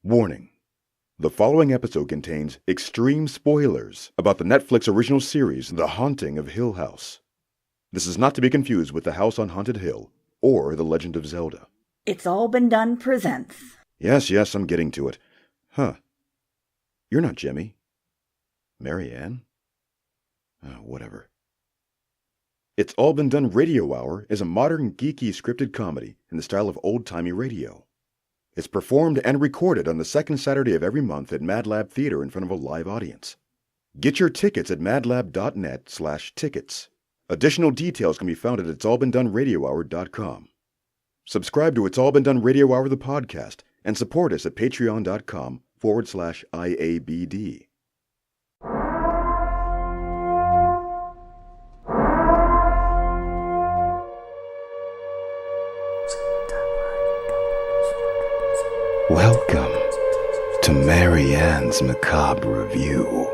Warning. The following episode contains extreme spoilers about the Netflix original series The Haunting of Hill House. This is not to be confused with The House on Haunted Hill or The Legend of Zelda. It's All Been Done presents. Yes, I'm getting to it. Huh. You're not Jimmy. Marianne? Whatever. It's All Been Done Radio Hour is a modern, geeky, scripted comedy in the style of old-timey radio. It's performed and recorded on the second Saturday of every month at Mad Lab Theater in front of a live audience. Get your tickets at madlab.net/tickets. Additional details can be found at itsallbeendoneradiohour.com. Subscribe to It's All Been Done Radio Hour the podcast and support us at patreon.com/IABD. Welcome to Marianne's Macabre Review.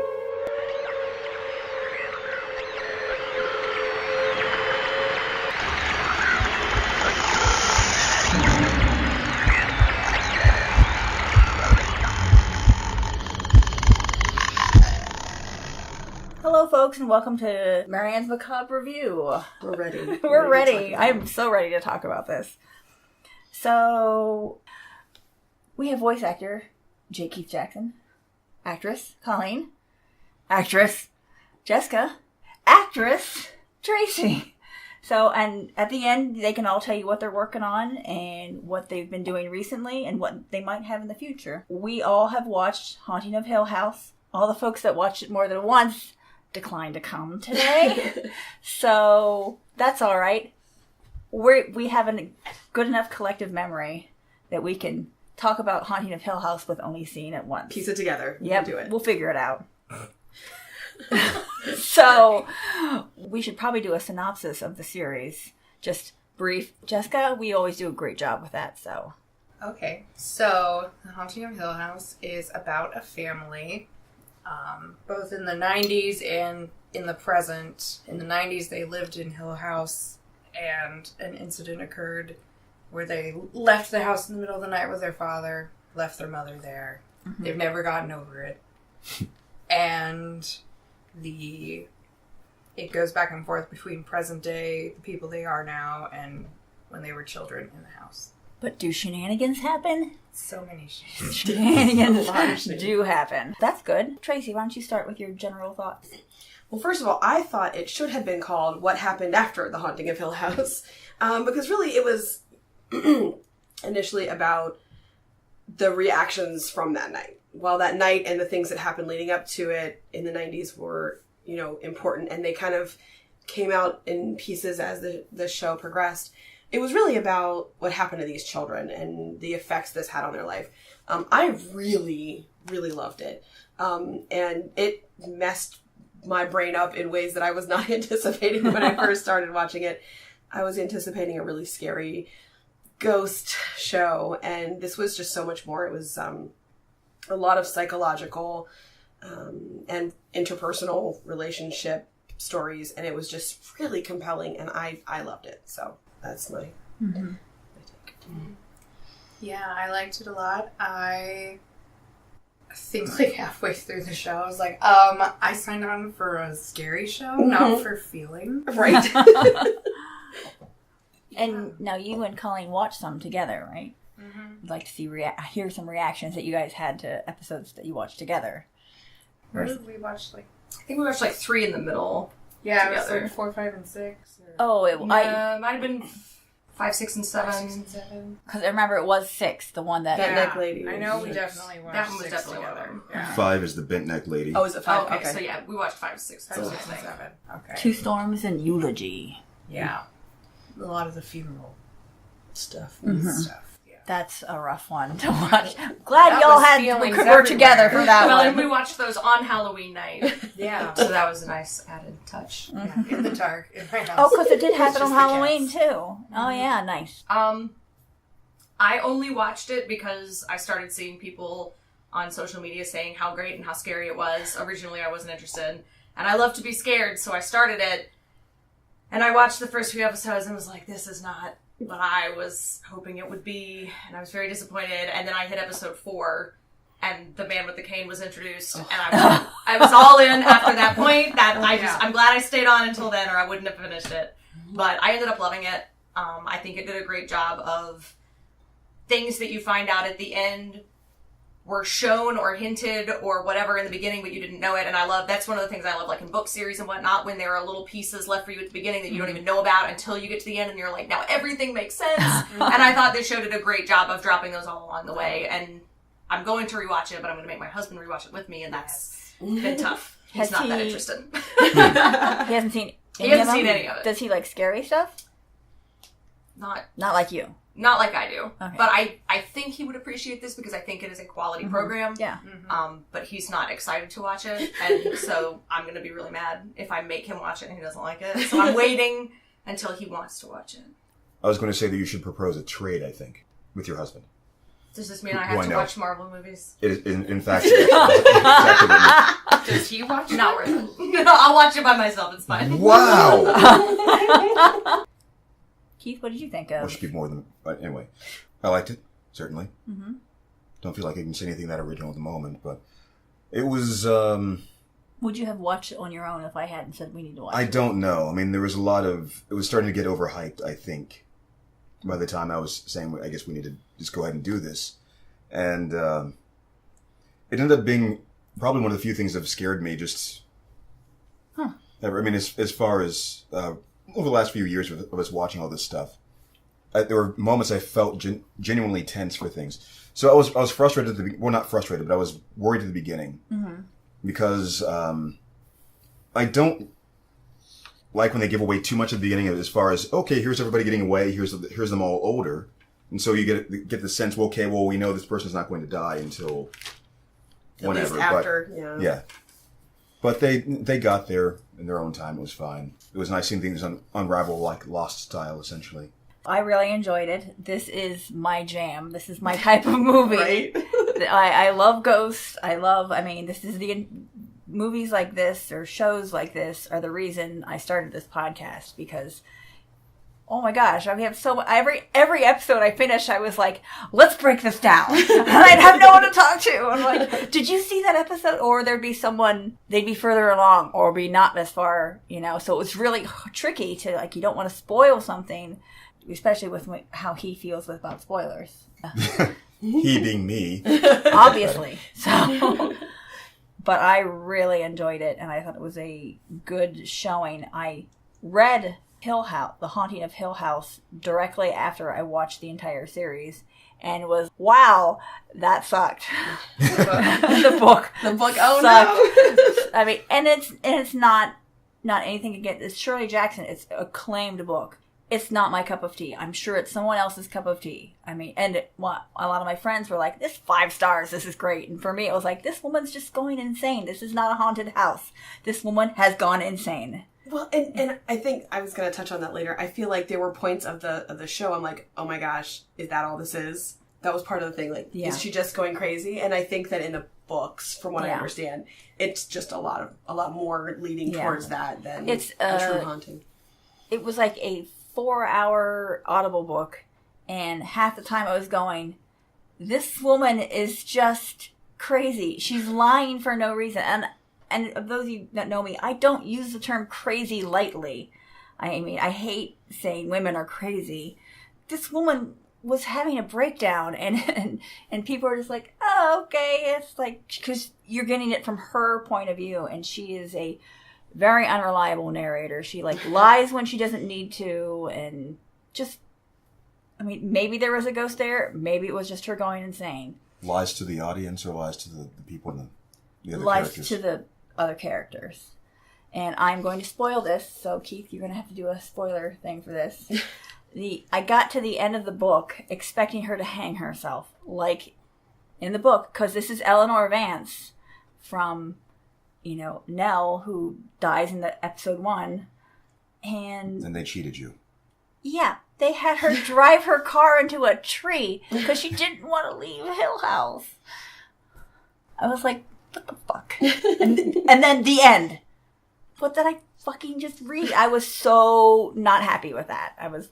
Hello, folks, and welcome to Marianne's Macabre Review. We're ready. We're ready. I'm so ready to talk about this. So, we have voice actor J. Keith Jackson, actress Colleen, actress Jessica, actress Tracy. So, and at the end, they can all tell you what they're working on and what they've been doing recently and what they might have in the future. We all have watched Haunting of Hill House. All the folks that watched it more than once declined to come today. So, that's all right. We have a good enough collective memory that we can talk about Haunting of Hill House with only seeing it once. Piece it together. Yep, We'll do it. We'll figure it out. So, we should probably do a synopsis of the series. Just brief. Jessica, we always do a great job with that, so. Okay, so The Haunting of Hill House is about a family, both in the 90s and in the present. In the 90s, they lived in Hill House, and an incident occurred where they left the house in the middle of the night with their father, left their mother there. Mm-hmm. They've never gotten over it. And it goes back and forth between present day, the people they are now, and when they were children in the house. But do shenanigans happen? So many Shenanigans do happen. That's good. Tracy, why don't you start with your general thoughts? Well, first of all, I thought it should have been called What Happened After the Haunting of Hill House. Because really it was initially about the reactions from that night. While that night and the things that happened leading up to it in the 90s were, important, and they kind of came out in pieces as the show progressed, it was really about what happened to these children and the effects this had on their life. I really, really loved it. And it messed my brain up in ways that I was not anticipating when I first started watching it. I was anticipating a really scary ghost show, and this was just so much more. It was a lot of psychological and interpersonal relationship stories, and it was just really compelling, and I loved it. So that's my take. Mm-hmm. Yeah, I liked it a lot. I think like halfway through the show, I was like, I signed on for a scary show, not for feeling. Right. And now you and Colleen watched some together, right? Mm-hmm. I'd like to see hear some reactions that you guys had to episodes that you watched together. Where did we watch, I think we watched 3 in the middle. Yeah, together. it was 4, 5, and 6. Oh, might have been 5, 6, and 7. 5, 6, and 7. Because I remember it was 6, the one that... That neck lady. I know we definitely watched That one was 6 definitely one of together. them. Yeah. 5 is the bent neck lady. Oh, is it 5? Okay, so yeah, we watched 5, 6, 5, 6, and 7. Okay. Two Storms and Eulogy. Yeah. A lot of the funeral stuff. Mm-hmm. Yeah. That's a rough one to watch. Glad That y'all was had feelings we were together everywhere. for that Well, one. and we watched those on Halloween night. Yeah. So that was a nice added touch. Yeah. In the dark. In my house. Oh, because it did happen on Just the Halloween cats. too. Oh yeah, nice. I only watched it because I started seeing people on social media saying how great and how scary it was. Originally, I wasn't interested. And I love to be scared, so I started it. And I watched the first few episodes and was like, this is not what I was hoping it would be, and I was very disappointed. And then I hit episode 4, and the man with the cane was introduced, and I was all in after that point. I'm glad I stayed on until then, or I wouldn't have finished it. But I ended up loving it. I think it did a great job of things that you find out at the end were shown or hinted or whatever in the beginning, but you didn't know it. And that's one of the things I love, like in book series and whatnot, when there are little pieces left for you at the beginning that you don't even know about until you get to the end and you're like, now everything makes sense. And I thought this show did a great job of dropping those all along the way. And I'm going to rewatch it, but I'm going to make my husband rewatch it with me, and that's been tough. He's not that interested. He hasn't seen any of it. Does he like scary stuff? Not like you. Not like I do. Okay. But I think he would appreciate this because I think it is a quality program. Yeah. But he's not excited to watch it. And so I'm going to be really mad if I make him watch it and he doesn't like it. So I'm waiting until he wants to watch it. I was going to say that you should propose a trade, I think, with your husband. Does this mean I have to watch Marvel movies? In fact, exactly what Does he watch? Not worth it. I'll watch it by myself. It's fine. Wow! Keith, what did you think of? Or should be more than... But anyway, I liked it, certainly. Mm-hmm. Don't feel like I can say anything that original at the moment, but it was... Would you have watched it on your own if I hadn't said we need to watch it? I don't know. I mean, there was a lot of... It was starting to get overhyped, I think, by the time I was saying, I guess we need to just go ahead and do this. And it ended up being probably one of the few things that have scared me just... Ever. I mean, as far as... over the last few years of us watching all this stuff, there were moments I felt genuinely tense for things. So I was frustrated at the well, not frustrated, but I was worried at the beginning because I don't like when they give away too much at the beginning. As far as okay, here's everybody getting away, here's them all older, and so you get the sense, well, we know this person's not going to die until whenever. At least after, yeah. But they got there in their own time. It was fine. It was nice seeing things unravel like Lost style, essentially. I really enjoyed it. This is my jam. This is my type of movie. Right? I love ghosts. This is movies like this or shows like this are the reason I started this podcast because... Oh my gosh, I have every episode I finished, I was like, let's break this down. And I'd have no one to talk to. I'm like, did you see that episode? Or there'd be someone, they'd be further along or be not as far, So it was really tricky to, you don't want to spoil something, especially with how he feels about spoilers. He being me. Obviously. So, but I really enjoyed it, and I thought it was a good showing. I read... Hill House, The Haunting of Hill House, directly after I watched the entire series, and was, wow, that sucked. The book. Oh sucked. No. I mean, and it's not anything against, it's Shirley Jackson, it's an acclaimed book. It's not my cup of tea. I'm sure it's someone else's cup of tea. I mean, a lot of my friends were like, this 5 stars, this is great. And for me, it was like, this woman's just going insane. This is not a haunted house. This woman has gone insane. Well, and I think I was going to touch on that later. I feel like there were points of the show I'm like, oh my gosh, is that all this is? That was part of the thing. Like, is she just going crazy? And I think that in the books, from what I understand, it's just a lot more leading towards that than it's a true haunting. It was like a 4-hour Audible book, and half the time I was going, this woman is just crazy. She's lying for no reason. And of those of you that know me, I don't use the term crazy lightly. I mean, I hate saying women are crazy. This woman was having a breakdown, and people are just like, oh, okay. It's like, because you're getting it from her point of view, and she is a very unreliable narrator. She, lies when she doesn't need to, and just, I mean, maybe there was a ghost there. Maybe it was just her going insane. Lies to the audience or lies to the people in the other lies characters? To the other characters. And I'm going to spoil this, so Keith, you're going to have to do a spoiler thing for this. I got to the end of the book expecting her to hang herself, like in the book, because this is Eleanor Vance from, Nell, who dies in the episode 1. And they cheated you. Yeah, they had her drive her car into a tree because she didn't want to leave Hill House. I was like, what the fuck? and then the end. What did I fucking just read? I was so not happy with that. I was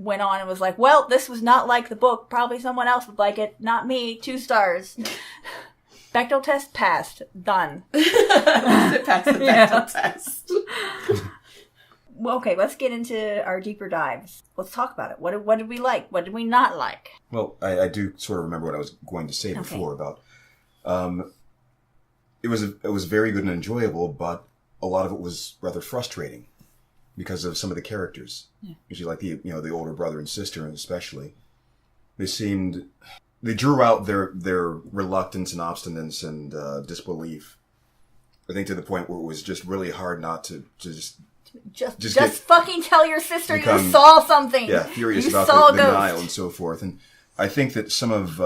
went on and was like, well, this was not like the book. Probably someone else would like it. Not me. 2 stars. Bechdel test passed. Done. It passed the Bechdel test. Well, okay, let's get into our deeper dives. Let's talk about it. What did we like? What did we not like? Well, I do sort of remember what I was going to say before about... It was very good and enjoyable, but a lot of it was rather frustrating because of some of the characters. Yeah. Usually like the older brother and sister especially. They drew out their reluctance and obstinance and disbelief. I think to the point where it was just really hard not to just fucking tell your sister you saw something. Yeah, furious you about saw the denial and so forth. And I think that some of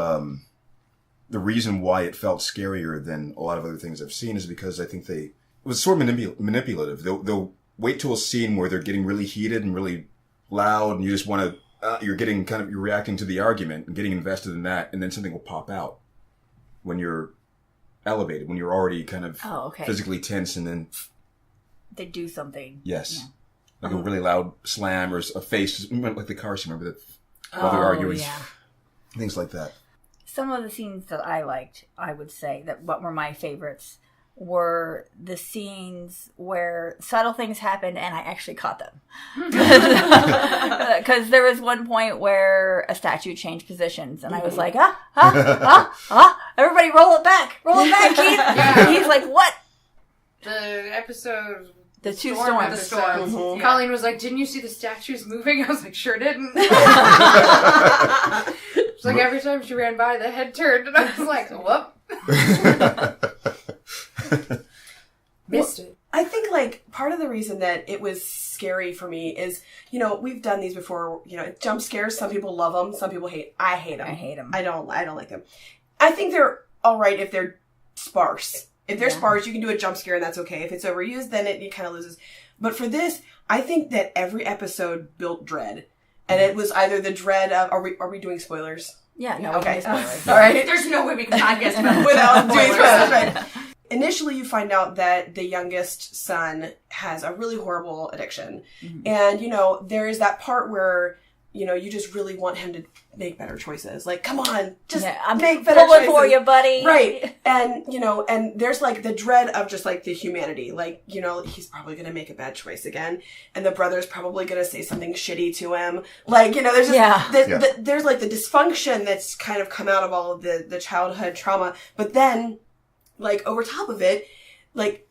the reason why it felt scarier than a lot of other things I've seen is because I think it was sort of manipulative. They'll wait till a scene where they're getting really heated and really loud, and you just want to, you're reacting to the argument and getting invested in that, and then something will pop out when you're elevated, when you're already kind of physically tense, and then they do something. Yes. Yeah. Like a really loud slam or a face, like the car scene, remember that? While they're arguing. Yeah. Things like that. Some of the scenes that I liked, I would say, that what were my favorites, were the scenes where subtle things happened and I actually caught them. Because there was one point where a statue changed positions and I was like, everybody roll it back, Keith. Yeah. He's like, what? The episode... The two storms. The storms. Mm-hmm. Colleen was like, didn't you see the statues moving? I was like, sure didn't. It's like every time she ran by, the head turned, and I was like, whoop. Missed it. I think, like, part of the reason that it was scary for me is, we've done these before, jump scares. Some people love them. Some people I hate them. I don't like them. I think they're all right if they're sparse. If they're sparse, you can do a jump scare and that's okay. If it's overused, then it kind of loses. But for this, I think that every episode built dread. And it was either the dread of... Are we doing spoilers? Yeah, no, okay. Spoilers. All right. There's no way we can podcast about it without doing spoilers. Right. Initially, you find out that the youngest son has a really horrible addiction. Mm-hmm. And, there is that part where... you just really want him to make better choices. Like, come on, just make better choices. Pulling for you, buddy. Right. And, and there's like the dread of just like the humanity. Like, he's probably going to make a bad choice again. And the brother's probably going to say something shitty to him. Like, there's just, there's like the dysfunction that's kind of come out of all of the childhood trauma. But then, like, over top of it, like,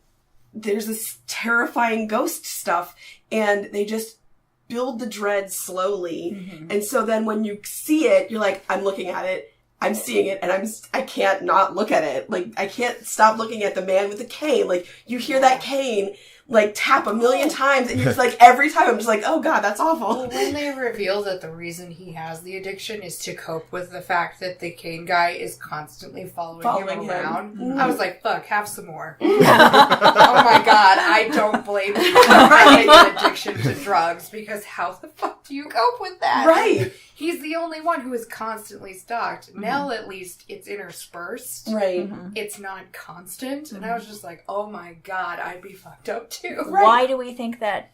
there's this terrifying ghost stuff. And they just build the dread slowly. Mm-hmm. And so then when you see it, you're like, I'm looking at it, I'm seeing it, and I can't not look at it. Like, I can't stop looking at the man with the cane. Like, you hear that cane, like, tap a million times, and you're just like, every time I'm just like, oh god, that's awful. Well, when they reveal that the reason he has the addiction is to cope with the fact that the cane guy is constantly following him around, mm-hmm. I was like, fuck, have some more. Oh my god, I don't blame you for having an addiction to drugs, because how the fuck do you cope with that? Right. He's the only one who is constantly stalked. Mm-hmm. Nell, at least, it's interspersed. Right. Mm-hmm. It's not constant. Mm-hmm. And I was just like, oh my god, I'd be fucked up too. Right. Why do we think that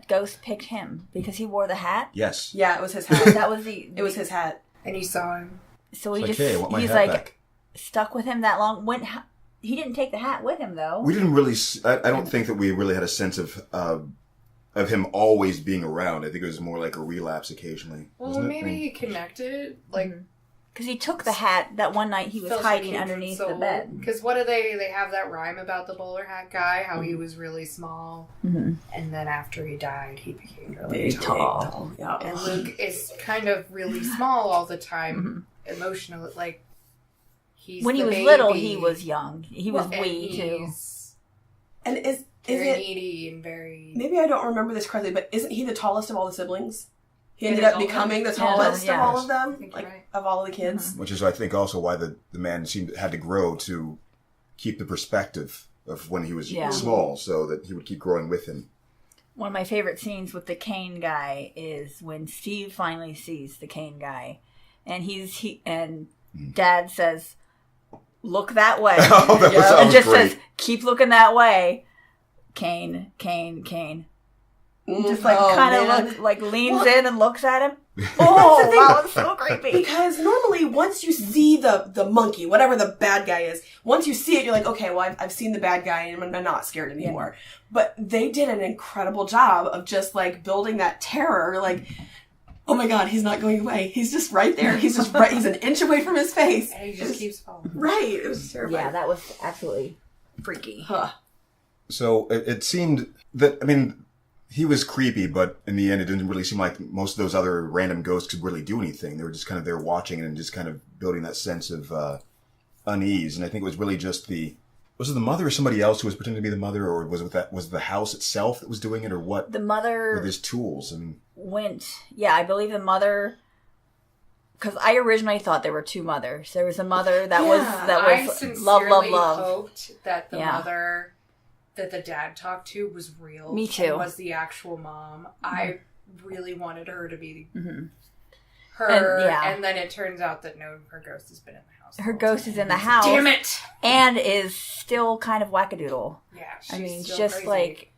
ghost picked him? Because he wore the hat? Yes. Yeah, it was his hat. It was his hat. And he saw him. So he he's he's like back. Stuck with him that long. He didn't take the hat with him though. We didn't really, I don't think that we really had a sense of him always being around. I think it was more like a relapse occasionally. Well, maybe he connected, like... Because he took the hat that one night he was hiding underneath the bed. Because what do they have that rhyme about the bowler hat guy, how he was really small, and then after he died, he became really tall. Yeah. And Luke is kind of really small all the time, emotionally, like, he's when he was baby. Little, he was young. He was wee, too. And is very it needy and very... Maybe I don't remember this correctly, but isn't he the tallest of all the siblings? He ended up becoming the tallest of all of them, of all of the kids. Which is, I think, also why the man had to grow to keep the perspective of when he was small, so that he would keep growing with him. One of my favorite scenes with the cane guy is when Steve finally sees the cane guy, and Dad says, "Look that way," and just says, "Keep looking that way." Cane, cane, cane. just like kind of leans in and looks at him. Oh, that was so creepy. Because normally, once you see the monkey, whatever the bad guy is, once you see it, you're like, okay, well, I've seen the bad guy, and I'm not scared anymore. Yeah. But they did an incredible job of just like building that terror, like, oh my god, he's not going away. He's just right there. He's just right. He's an inch away from his face. And he just keeps falling. Right. It was terrifying. Yeah, that was absolutely freaky. Huh. So it seemed that, I mean, he was creepy, but in the end, it didn't really seem like most of those other random ghosts could really do anything. They were just kind of there watching and just kind of building that sense of unease. And I think it was really just was it the mother or somebody else who was pretending to be the mother, or was it the house itself that was doing it, or what? The mother with his tools. I mean, I believe the mother. Because I originally thought there were two mothers. There was a mother that was love. I hoped that the mother that the dad talked to was real. Me too. Was the actual mom. Mm-hmm. I really wanted her to be her. And then it turns out that no, her ghost has been in the house. Her ghost is in the house. Damn it! And is still kind of wackadoodle. Yeah, she's still just crazy. like,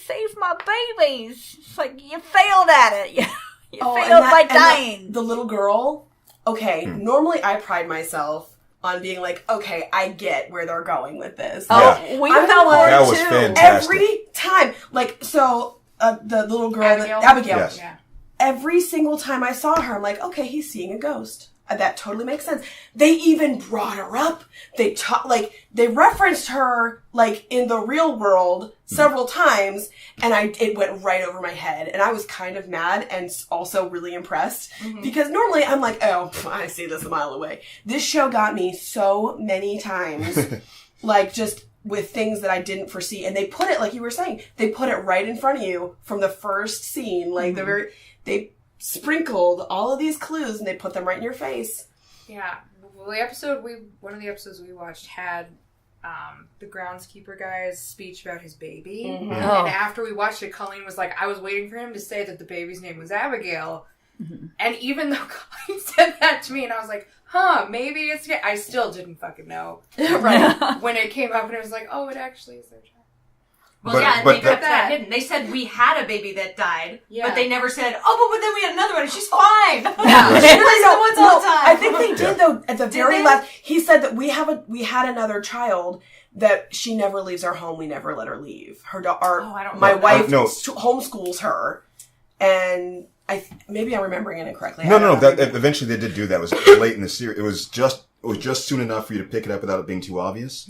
save my babies. It's like, you failed at it. You failed by dying. The little girl, okay, normally I pride myself on being like, okay, I get where they're going with this. Oh, yeah. we felt that was too. fantastic. Every time. Like, so, the little girl, Abigail. Yes. Yeah. Every single time I saw her, I'm like, okay, he's seeing a ghost. That totally makes sense. They even brought her up. They referenced her, like, in the real world several times, and it went right over my head. And I was kind of mad and also really impressed. Mm-hmm. Because normally I'm like, oh, I see this a mile away. This show got me so many times, like, just with things that I didn't foresee. And they put it, like you were saying, they put it right in front of you from the first scene. Like, they sprinkled all of these clues and they put them right in your face. Yeah. Well, one of the episodes we watched had the groundskeeper guy's speech about his baby. Mm-hmm. And after we watched it, Colleen was like, I was waiting for him to say that the baby's name was Abigail. Mm-hmm. And even though Colleen said that to me, and I was like, maybe it's... I still didn't fucking know. Right. When it came up and it was like, oh, it actually is their child. Well, they kept that hidden. They said we had a baby that died, but they never said, but then we had another one and she's fine. Yeah. She plays the ones all the time. I think they did, though, at the very last. He said that we had another child that she never leaves our home. We never let her leave. My wife homeschools her, and maybe I'm remembering it incorrectly. No. Eventually they did do that. It was late in the series. It was just soon enough for you to pick it up without it being too obvious.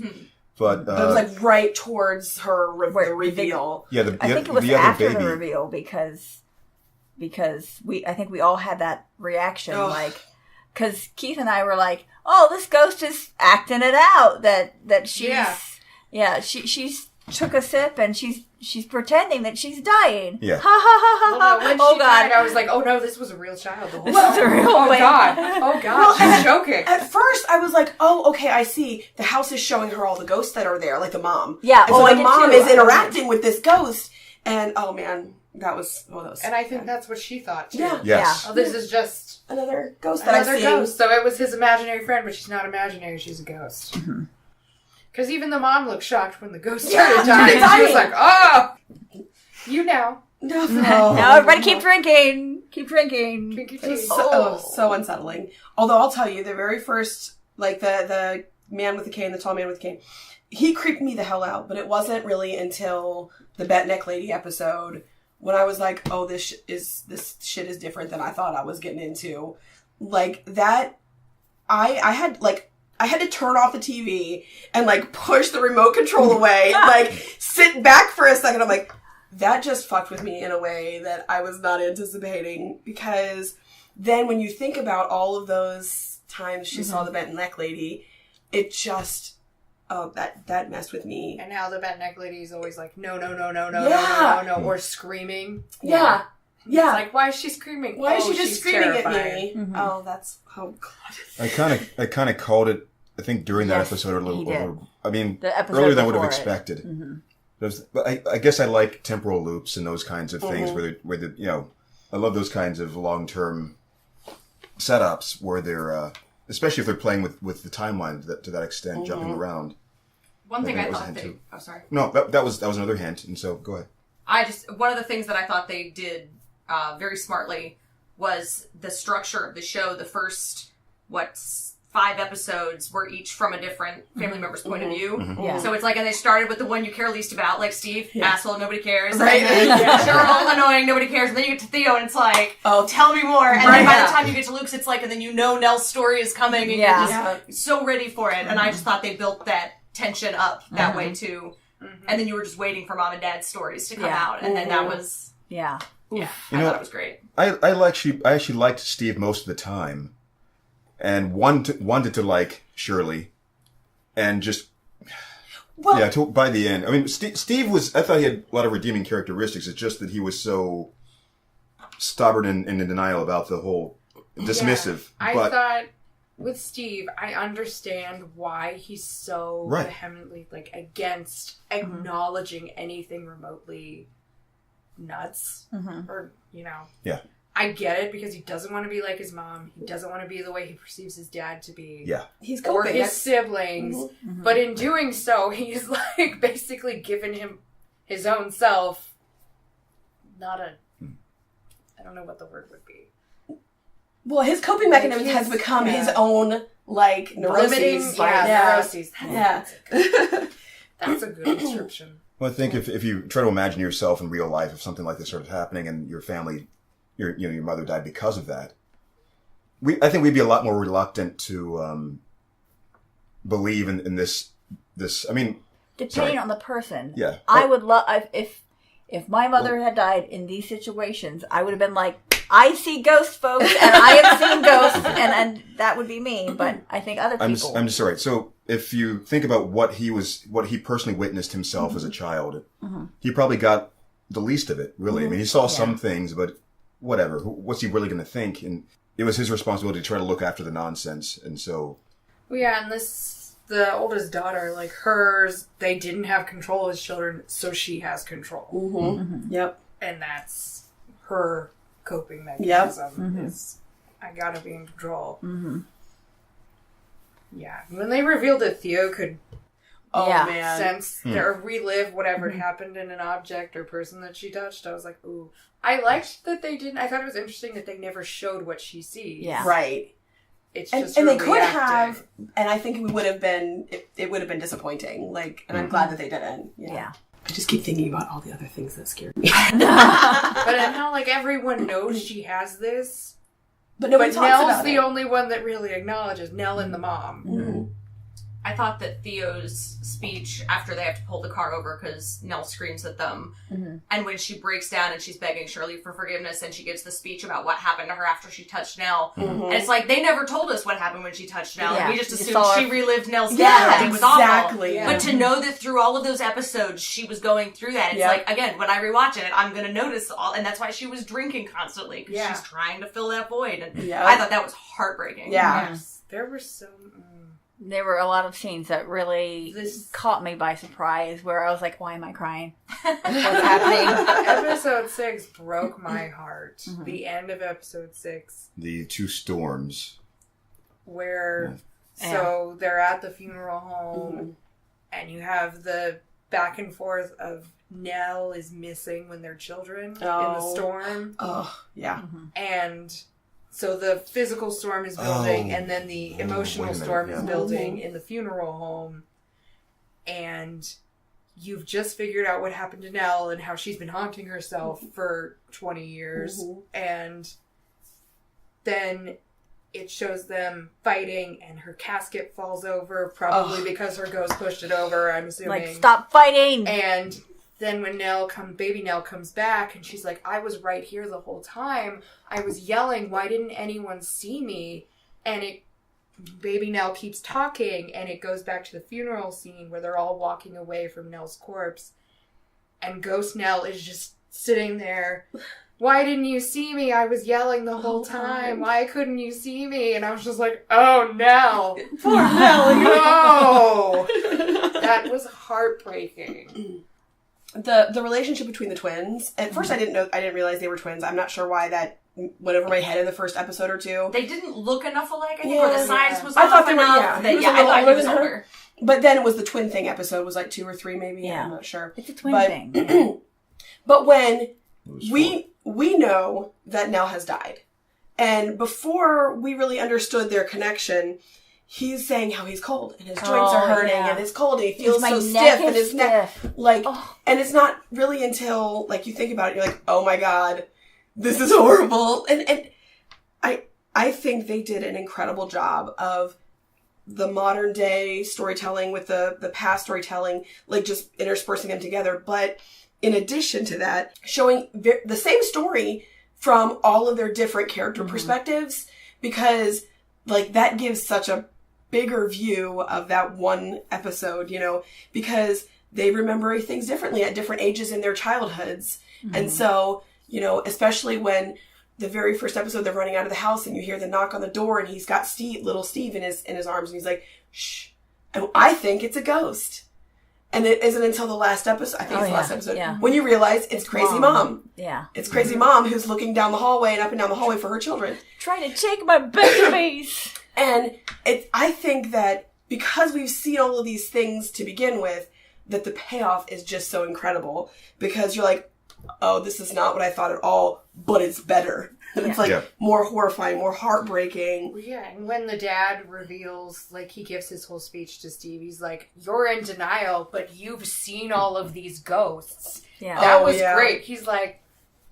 But it was like right towards her reveal. Yeah, I think it was after the reveal because I think we all had that reaction, like, because Keith and I were like, "Oh, this ghost is acting it out that she's took a sip and she's pretending that she's dying." Yeah. Ha ha ha ha. Well, no, when she died, I was like, "Oh no, this was a real child." The whole time. This is a real God! Oh God! She's joking. At first, I was like, "Oh, okay, I see." The house is showing her all the ghosts that are there, like the mom. Yeah. And so the mom is interacting with this ghost, and oh man, that was. And I think that's what she thought too. Yeah. Yes. Oh, this is just another ghost that I've seen. Ghost. So it was his imaginary friend, but she's not imaginary. She's a ghost. Mm-hmm. Because even the mom looked shocked when the ghost started dying. She was like, "Oh, you know." No. Now everybody keep drinking. Keep drinking. Drink it was so unsettling. Although I'll tell you, the very first, like the man with the cane, the tall man with the cane, he creeped me the hell out. But it wasn't really until the Bat Neck Lady episode when I was like, oh, this shit is different than I thought I was getting into. Like that, I had to turn off the TV and, like, push the remote control away, like, sit back for a second. I'm like, that just fucked with me in a way that I was not anticipating. Because then when you think about all of those times she saw the Bent Neck Lady, it just, that messed with me. And now the Bent Neck Lady is always like, no, or screaming. Yeah. Yeah. It's like, why is she screaming? Why is she just screaming terrifying. At me? Mm-hmm. Oh, that's... Oh, God. I kind of called it, I think, during that episode or a little over... I mean, earlier than I would have expected. Mm-hmm. But I guess I like temporal loops and those kinds of things where I love those kinds of long-term setups where they're... especially if they're playing with the timeline to that extent, jumping around. One thing I thought... Oh, sorry. No, that was another hint, and so go ahead. one of the things that I thought they did very smartly was the structure of the show. The first, 5 episodes were each from a different family member's point of view. Mm-hmm. Yeah. So it's like, and they started with the one you care least about, like Steve, asshole, nobody cares. Right. And then Cheryl, annoying, nobody cares. And then you get to Theo, and it's like, oh, tell me more. And then by the time you get to Luke's, it's like, and then Nell's story is coming, and you're just so ready for it. And I just thought they built that tension up that way too. And then you were just waiting for Mom and Dad's stories to come out, and then that was I thought it was great. I actually liked Steve most of the time, and wanted to like Shirley, and just by the end. I mean, Steve was. I thought he had a lot of redeeming characteristics. It's just that he was so stubborn and in denial about the whole dismissive. I thought with Steve, I understand why he's so vehemently like against acknowledging anything remotely nuts, or I get it, because he doesn't want to be like his mom. He doesn't want to be the way he perceives his dad to be. Yeah. He's or coping. his siblings. But in doing so, he's like basically given him his own self. I don't know what the word would be. Well, his coping mechanism has become his own, like, neuroses. Neuroses. That's a good description. Well, I think if you try to imagine yourself in real life, if something like this started happening and your family, your mother died because of that, I think we'd be a lot more reluctant to believe in this. I mean, depending on the person. Yeah, I would love if my mother had died in these situations. I would have been like, I see ghosts, folks, and I have seen ghosts, and that would be me. But I think other people. I'm just all right. So if you think about what he personally witnessed himself as a child, he probably got the least of it, really. I mean, he saw some things, but whatever. What's he really going to think? And it was his responsibility to try to look after the nonsense. And so, well, yeah, and the oldest daughter, like hers, they didn't have control as children, so she has control. Yep. And that's her coping mechanism. Is I gotta be in control. Yeah. When they revealed that Theo could sense or relive whatever had happened in an object or person that she touched, I was like, ooh. I liked that they didn't. I thought it was interesting that they never showed what she sees. Yeah. Right. It's just and they could have, and I think it would have been disappointing. Like, and I'm glad that they didn't. Yeah. I just keep thinking about all the other things that scared me. But and how like everyone knows she has this, but nobody talks Nell's about the it. only one that really acknowledges, Nell and the mom. I thought that Theo's speech after they have to pull the car over because Nell screams at them, and when she breaks down and she's begging Shirley for forgiveness, and she gives the speech about what happened to her after she touched Nell, and it's like, they never told us what happened when she touched Nell. Yeah. We just assumed she relived Nell's death. Yeah, It was exactly. awful. But to know that through all of those episodes she was going through that, it's like, again, when I rewatch it, I'm going to notice all, and that's why she was drinking constantly, because she's trying to fill that void, and I thought that was heartbreaking. Yeah. Yes. There were so... There were a lot of scenes that really caught me by surprise, where I was like, why am I crying? What's happening? Episode 6 broke my heart. The end of episode 6. The two storms. Where, so they're at the funeral home, and you have the back and forth of Nell is missing when they're children in the storm. Oh, yeah. And... so the physical storm is building, and then the emotional storm is building in the funeral home. And you've just figured out what happened to Nell and how she's been haunting herself for 20 years. And then it shows them fighting, and her casket falls over, probably because her ghost pushed it over, I'm assuming. Like, stop fighting! And... then when baby Nell comes back, and she's like, I was right here the whole time. I was yelling, why didn't anyone see me? And baby Nell keeps talking, and it goes back to the funeral scene where they're all walking away from Nell's corpse. And ghost Nell is just sitting there. Why didn't you see me? I was yelling the whole time. Why couldn't you see me? And I was just like, oh, Nell. Poor Nell. No. That was heartbreaking. The relationship between the twins. At first, I didn't realize they were twins. I'm not sure why that went over my head in the first episode or two. They didn't look enough alike, I think, or the size was I off thought they were. enough. Yeah, I thought he was older. But then it was the twin thing episode. Was like 2 or 3, maybe. Yeah. I'm not sure. It's a twin thing. But when we know that Nell has died, and before we really understood their connection, he's saying how he's cold and his joints are hurting and it's cold and he feels so stiff and his neck, and it's not really until like you think about it, you're like, oh my God, this is horrible. And I think they did an incredible job of the modern day storytelling with the past storytelling, like just interspersing them together. But in addition to that, showing the same story from all of their different character perspectives, because like that gives such a bigger view of that one episode, you know, because they remember things differently at different ages in their childhoods. And so, you know, especially when the very first episode they're running out of the house and you hear the knock on the door and he's got little Steve in his arms and he's like, shh. And I think it's a ghost. And it isn't until the last episode, I think it's the last episode, when you realize it's Crazy Mom. Yeah. It's Crazy Mom who's looking down the hallway and up and down the hallway for her children. Trying to take my babies. And I think that because we've seen all of these things to begin with, that the payoff is just so incredible. Because you're like, oh, this is not what I thought at all, but it's better. And it's like more horrifying, more heartbreaking. Yeah, and when the dad reveals, like, he gives his whole speech to Steve, he's like, you're in denial, but you've seen all of these ghosts. Yeah. That was great. He's like,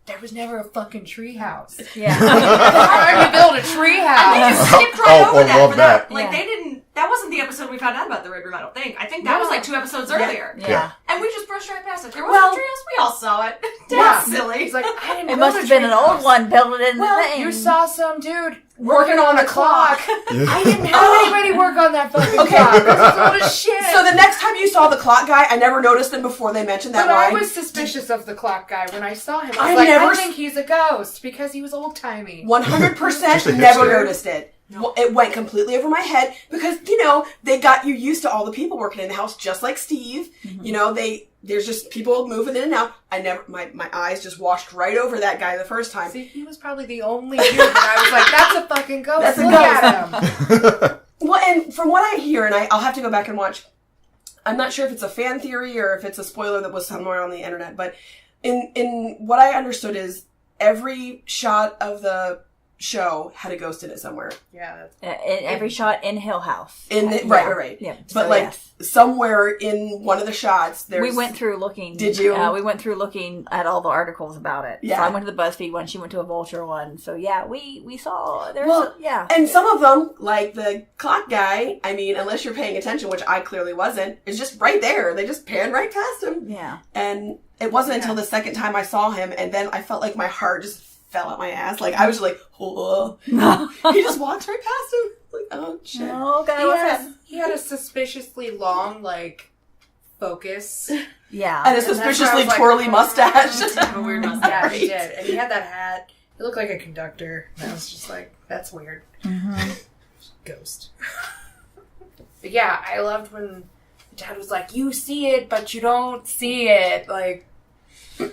there was never a fucking treehouse. Yeah. How do you build a treehouse? And they just skipped right over that. For that. Like, they didn't, that wasn't the episode we found out about the Red Room, I don't think. I think that was like 2 episodes earlier. Yeah. And we just brushed right past it. There was a treehouse. We all saw it. That's silly. He's like, I didn't know it must have been an old one built it in the thing. You saw some dude working on a clock. I didn't have anybody work on that fucking clock. This is old as shit. So the next time you saw the clock guy, I never noticed him before they mentioned that line. But I was suspicious of the clock guy when I saw him. I think he's a ghost because he was old-timey. 100% never noticed it. No. It went completely over my head because, you know, they got you used to all the people working in the house, just like Steve. You know, there's just people moving in and out. My eyes just washed right over that guy the first time. See, he was probably the only dude that I was like, that's a fucking ghost. That's a ghost. At him. Well, and from what I hear, and I'll have to go back and watch, I'm not sure if it's a fan theory or if it's a spoiler that was somewhere on the internet, but in what I understood is every shot of the show had a ghost in it somewhere. Yeah. Every shot in Hill House. Right. Yeah. But so, somewhere in one of the shots, there's... We went through looking... Did you? We went through looking at all the articles about it. Yeah. So I went to the BuzzFeed one, she went to a Vulture one. So yeah, we saw... And some of them, like the clock guy, I mean, unless you're paying attention, which I clearly wasn't, is just right there. They just panned right past him. Yeah. And it wasn't until the second time I saw him, and then I felt like my heart just fell out my ass. Like, I was just like, oh. He just walks right past him. Like, oh, shit. Oh, God. He had a suspiciously long, like, focus. Yeah. And a suspiciously twirly mustache. A weird mustache. Yeah, he did. And he had that hat. He looked like a conductor. And I was just like, that's weird. Mm-hmm. Ghost. But yeah, I loved when the dad was like, you see it, but you don't see it. Like,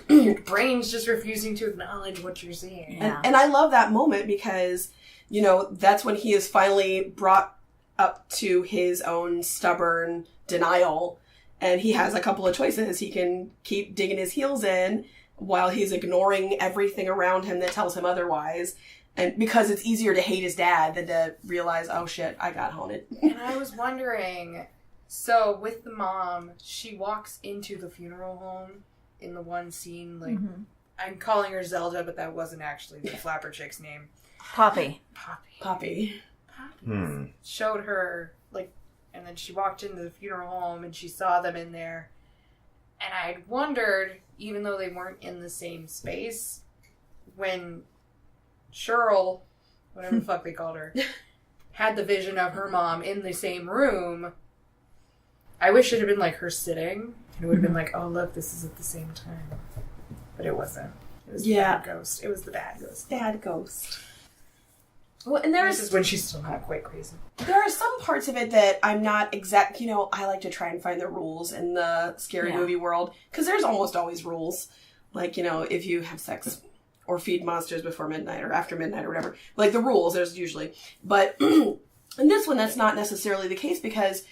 your brain's just refusing to acknowledge what you're seeing. Yeah. And I love that moment because, you know, that's when he is finally brought up to his own stubborn denial. And he has a couple of choices. He can keep digging his heels in while he's ignoring everything around him that tells him otherwise. And because it's easier to hate his dad than to realize, oh shit, I got haunted. And I was wondering, so with the mom, she walks into the funeral home in the one scene, like, I'm calling her Zelda, but that wasn't actually the flapper chick's name. Poppy. Showed her, like, and then she walked into the funeral home and she saw them in there. And I'd wondered, even though they weren't in the same space, when Cheryl, whatever the fuck they called her, had the vision of her mom in the same room, I wish it had been like her sitting. It would have been like, oh, look, this is at the same time. But it wasn't. It was the bad ghost. It was the bad ghost. Bad ghost. Well, and this is when she's still not quite crazy. There are some parts of it that I'm not exact. You know, I like to try and find the rules in the scary movie world. Because there's almost always rules. Like, you know, if you have sex or feed monsters before midnight or after midnight or whatever. Like, the rules, there's usually. But in this one, that's not necessarily the case because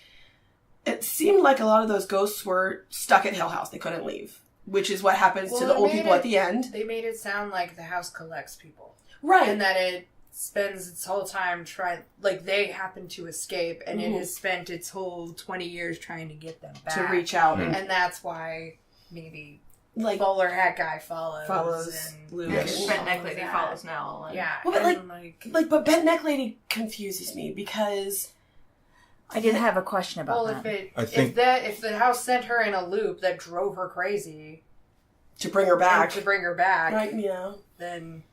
it seemed like a lot of those ghosts were stuck at Hill House. They couldn't leave. which is what happens to the old people at the end. They made it sound like the house collects people. Right. And that it spends its whole time trying, like they happen to escape, and it has spent its whole 20 years trying to get them back. To reach out. And that's why maybe Like bowler hat guy follows and Luke. And And Bent Neck Lady follows Nell. And... Yeah. Well, but and but Bent Neck Lady confuses me because I did have a question about that. If the house sent her in a loop that drove her crazy to bring her back, right? Yeah. Then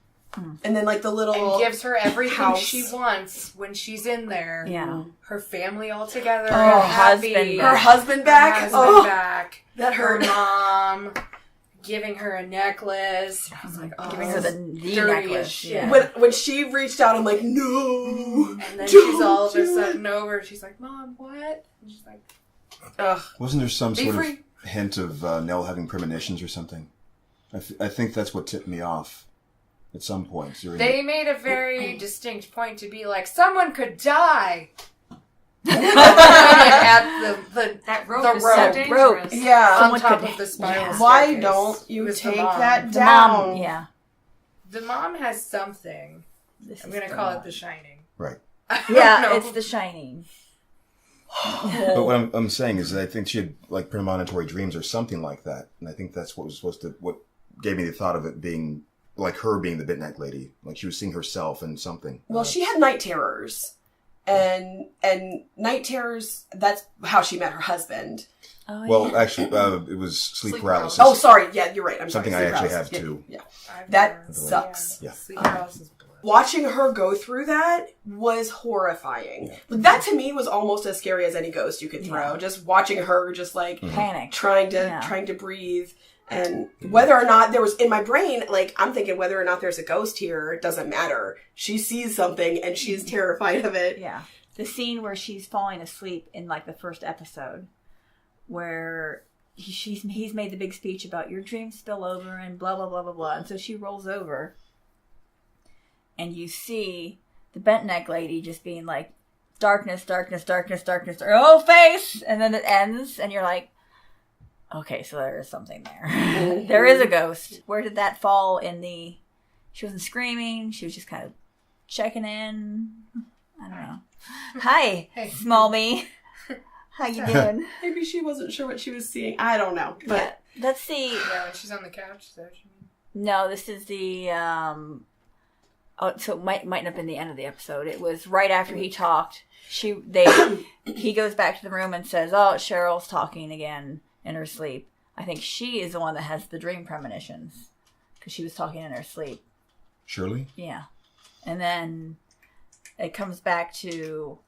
and then like the little and gives her everything house. she wants when she's in there. Yeah. Her family all together. Her happy. husband back. Back. That hurt. Her mom giving her a necklace. I was like, giving her the dirty necklace. as shit. Yeah. When she reached out, I'm like, no. And then she's all of a sudden over. She's like, Mom, what? And she's like, ugh. Wasn't there some sort free. of hint of Nell having premonitions or something? I think that's what tipped me off at some point. They made a very distinct point to be like, someone could die. At that rope the is rope. so dangerous. Yeah. On top of the spiral Why staircase. don't you take that The down? mom, yeah. The mom has something. I'm going to call it The Shining. Right. Yeah, it's The Shining. But what I'm saying is that I think she had like premonitory dreams or something like that, and I think that's what was what gave me the thought of it being like her being the Bent Neck Lady, like she was seeing herself in something. Well, she had night terrors, and night terrors. That's how she met her husband. Oh, Well, yeah. actually, it was sleep paralysis. Oh, sorry. Yeah, you're right. I'm Something sorry. I actually Paralysis. have too. Yeah. I've That never- sucks. Yeah. Sleep paralysis. Watching her go through that was horrifying. But that to me was almost as scary as any ghost you could throw. Just watching her, just like Panic. trying to breathe, and whether or not there was in my brain, like I'm thinking whether or not there's a ghost here, it doesn't matter. She sees something and she's terrified of it. Yeah. The scene where she's falling asleep in like the first episode, where he's made the big speech about your dreams spill over and blah blah blah blah blah, and so she rolls over, and you see the Bent Neck Lady just being like, darkness, darkness, darkness, darkness, oh face, and then it ends, and you're like, okay, so there is something there. There is a ghost. Where did that fall in the? She wasn't screaming. She was just kind of checking in. I don't know. Hi, Hey. small me. How you doing? Maybe she wasn't sure what she was seeing. I don't know. But Yeah. Let's see. Yeah, when she's on the couch, is that what you mean? No, this is the. Oh, so it might not have been the end of the episode. It was right after he talked. He goes back to the room and says, "Oh, Cheryl's talking again in her sleep." I think she is the one that has the dream premonitions because she was talking in her sleep. Shirley? Yeah, and then it comes back to.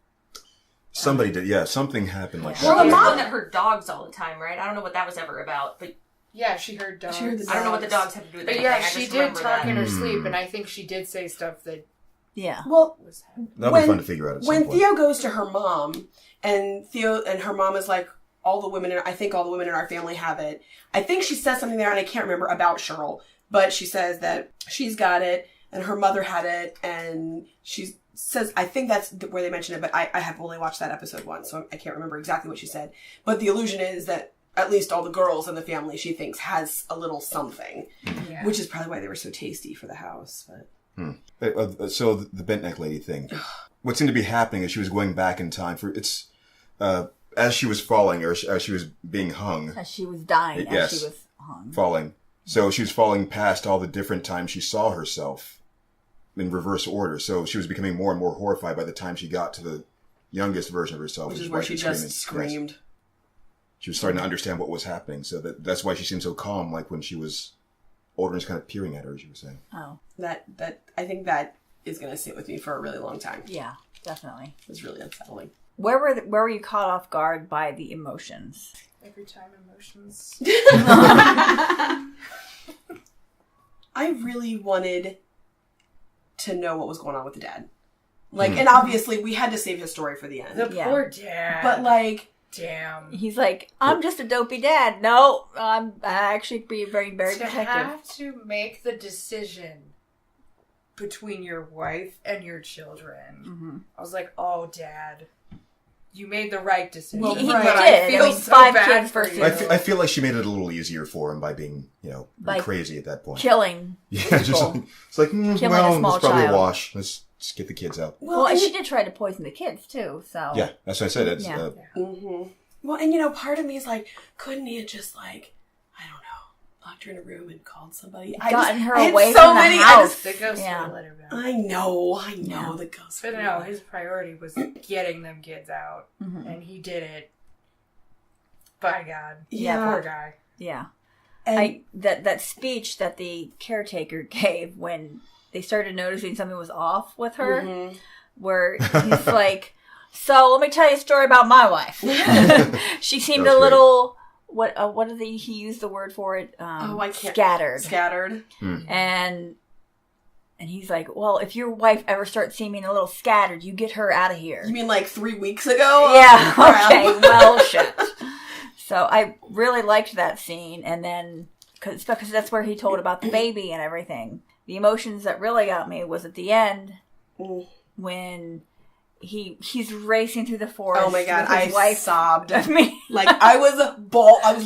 Somebody did, yeah. Something happened like Well, that. the mom- one that heard dogs all the time, right? I don't know what that was ever about, but Yeah, she heard dogs. She heard the I don't know what the dogs had to do with But anything. yeah, I she just did remember talk in that. her sleep, and I think she did say stuff that Yeah. well, was happening. That'll be fun to figure out at some when point. Theo goes to her mom, and her mom is like, I think all the women in our family have it. I think she says something there, and I can't remember about Cheryl, but she says that she's got it, and her mother had it, and she says, I think that's where they mention it, but I have only watched that episode once, so I can't remember exactly what she said. But the illusion is that at least all the girls in the family, she thinks, has a little something, Yeah. which is probably why they were so tasty for the house. But So the Bent Neck Lady thing. What seemed to be happening is she was going back in time for as she was falling or as she was being hung, As she was dying, Yes. as she was hung. falling. So she was falling past all the different times she saw herself in reverse order. So she was becoming more and more horrified by the time she got to the youngest version of herself, which is why where she was just screaming. Yes. screamed. She was starting to understand what was happening. So that's why she seemed so calm, like when she was older and just kind of peering at her, as you were saying. Oh, That I think that is going to sit with me for a really long time. yeah, definitely. It was really unsettling. Where were you caught off guard by the emotions? Every time emotions. I really wanted to know what was going on with the dad. Like, and obviously we had to save his story for the end. The Yeah. poor dad. But like, damn. He's like, I'm just a dopey dad. No, I'm actually being very, very To protective. have to make the decision between your wife and your children. Mm-hmm. I was like, oh, Dad. you made the right decision. He but did. I feel I mean, so 5 bad kids for versus- you. I feel like she made it a little easier for him by being, By crazy at that point. killing Yeah, just people. it's like, Killing a well, small it's probably child. a wash. Let's just get the kids out. Well, and she did try to poison the kids, too, so... Yeah, that's what I said. It's, Yeah. Well, and part of me is like, couldn't he have just like, I don't know, locked her in a room and called somebody? Gotten her I had away so from the many, house. The ghost Yeah. would let her down. I know, Yeah. the ghost. But no, his priority was getting them kids out. Mhm. And he did it. By God. Yeah. Poor guy. Yeah. And That speech that the caretaker gave when they started noticing something was off with her, Mhm. where he's like, "So let me tell you a story about my wife." She seemed That a was great. little what did he used the word for it? I can't. Scattered. Hmm. And he's like, "Well, if your wife ever starts seeming a little scattered, you get her out of here." You mean like 3 weeks ago? Yeah. Crap. Okay. Well, shit. So I really liked that scene, and then because that's where he told about the baby and everything. The emotions that really got me was at the end when he's racing through the forest. Oh my God, with his wife. sobbed. I mean, Like I was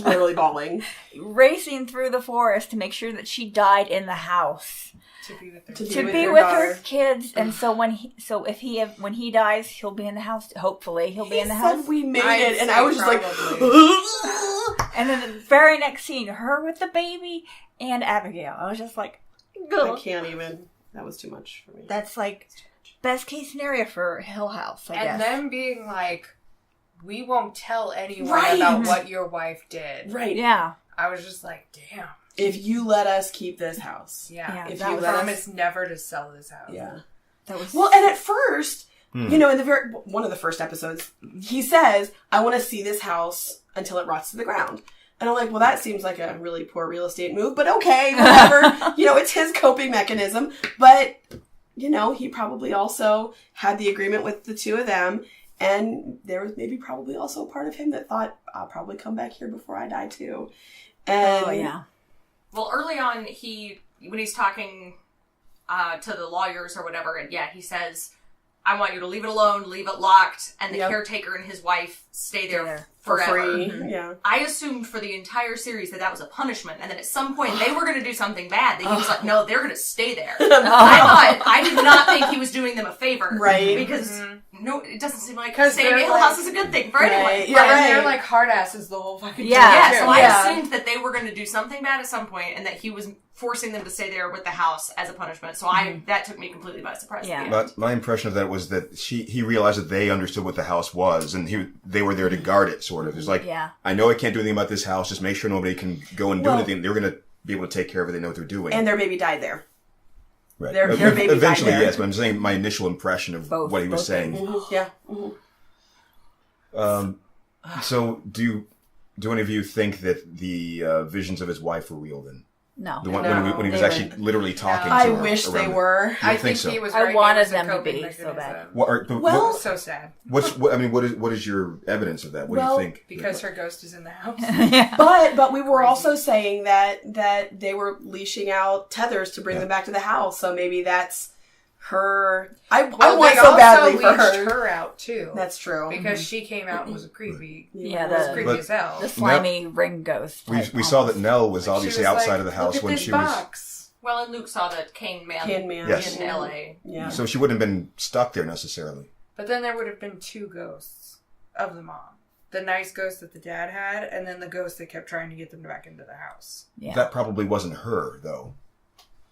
literally bawling. racing through the forest to make sure that she died in the house. To be with her. To To with be your with daughter. her kids, and so when he dies, he'll be in the house. Hopefully, he'll be in the house. Said we made I'd it, and say I was just probably. And then the very next scene, her with the baby and Abigail. I was just like, I ugh. can't even. That was too much for me. That's like best case scenario for Hill House, I And guess. them being like, we won't tell anyone Right. about what your wife did. Right. Yeah. I was just like, damn. If you let us keep this house. Yeah. Yeah, If that you was- promise never to sell this house. Yeah. That was Well, and at first, in the one of the first episodes, he says, "I want to see this house until it rots to the ground." And I'm like, well, that seems like a really poor real estate move, but okay, whatever. It's his coping mechanism. But, he probably also had the agreement with the two of them. And there was maybe probably also a part of him that thought, I'll probably come back here before I die too. And oh yeah. Well, early on, when he's talking to the lawyers or whatever, and he says, "I want you to leave it alone, leave it locked," and the Yep. caretaker and his wife stay there for forever. free. Mm-hmm. Yeah. I assumed for the entire series that was a punishment, and then at some point they were going to do something bad. That he was like, "No, they're going to stay there." I did not think he was doing them a favor, Right. Because no, it doesn't seem like 'Cause staying at they're Hill like- House is a good thing for Right. anyone. Yeah, And right. they're like hard asses the whole fucking Yeah. time. Yeah, too. so I Yeah. assumed that they were going to do something bad at some point, and that he was forcing them to stay there with the house as a punishment. So that took me completely by surprise. Yeah. At the end. But my impression of that was that he realized that they understood what the house was, and they were there to guard it, sort of. It's like, Yeah. I know I can't do anything about this house, just make sure nobody can go and do Well- anything. They're going to be able to take care of it, they know what they're doing. And their baby died there. right. their baby died Eventually, there. yes, but I'm saying my initial impression of Both- what he was both saying. babies. Yeah. So, do any of you think that the visions of his wife were real then? No. The one No. when he was They actually were- literally talking I to her. wish they around- were. You I don't think so? he was I right. It wanted was a them to coping be so mechanism. bad. Well- So sad. What is your evidence of that? What do you think? Because her ghost is in the house. Yeah. But we were also saying that they were leashing out tethers to bring them back to the house. So maybe that's her. I Well, want they so badly for leashed her. her out too. That's true. because she came out and was creepy. Yeah, It was the- creepy But- as hell. The slimy ring ghost. We type saw that almost. Nell was She obviously was outside like, of the "Look house at when this she was. box." Well, and Luke saw the Cane Man, Yes. in L.A. Yeah. So she wouldn't have been stuck there necessarily. But then there would have been two ghosts of the mom. The nice ghost that the dad had, and then the ghost that kept trying to get them back into the house. Yeah. That probably wasn't her though.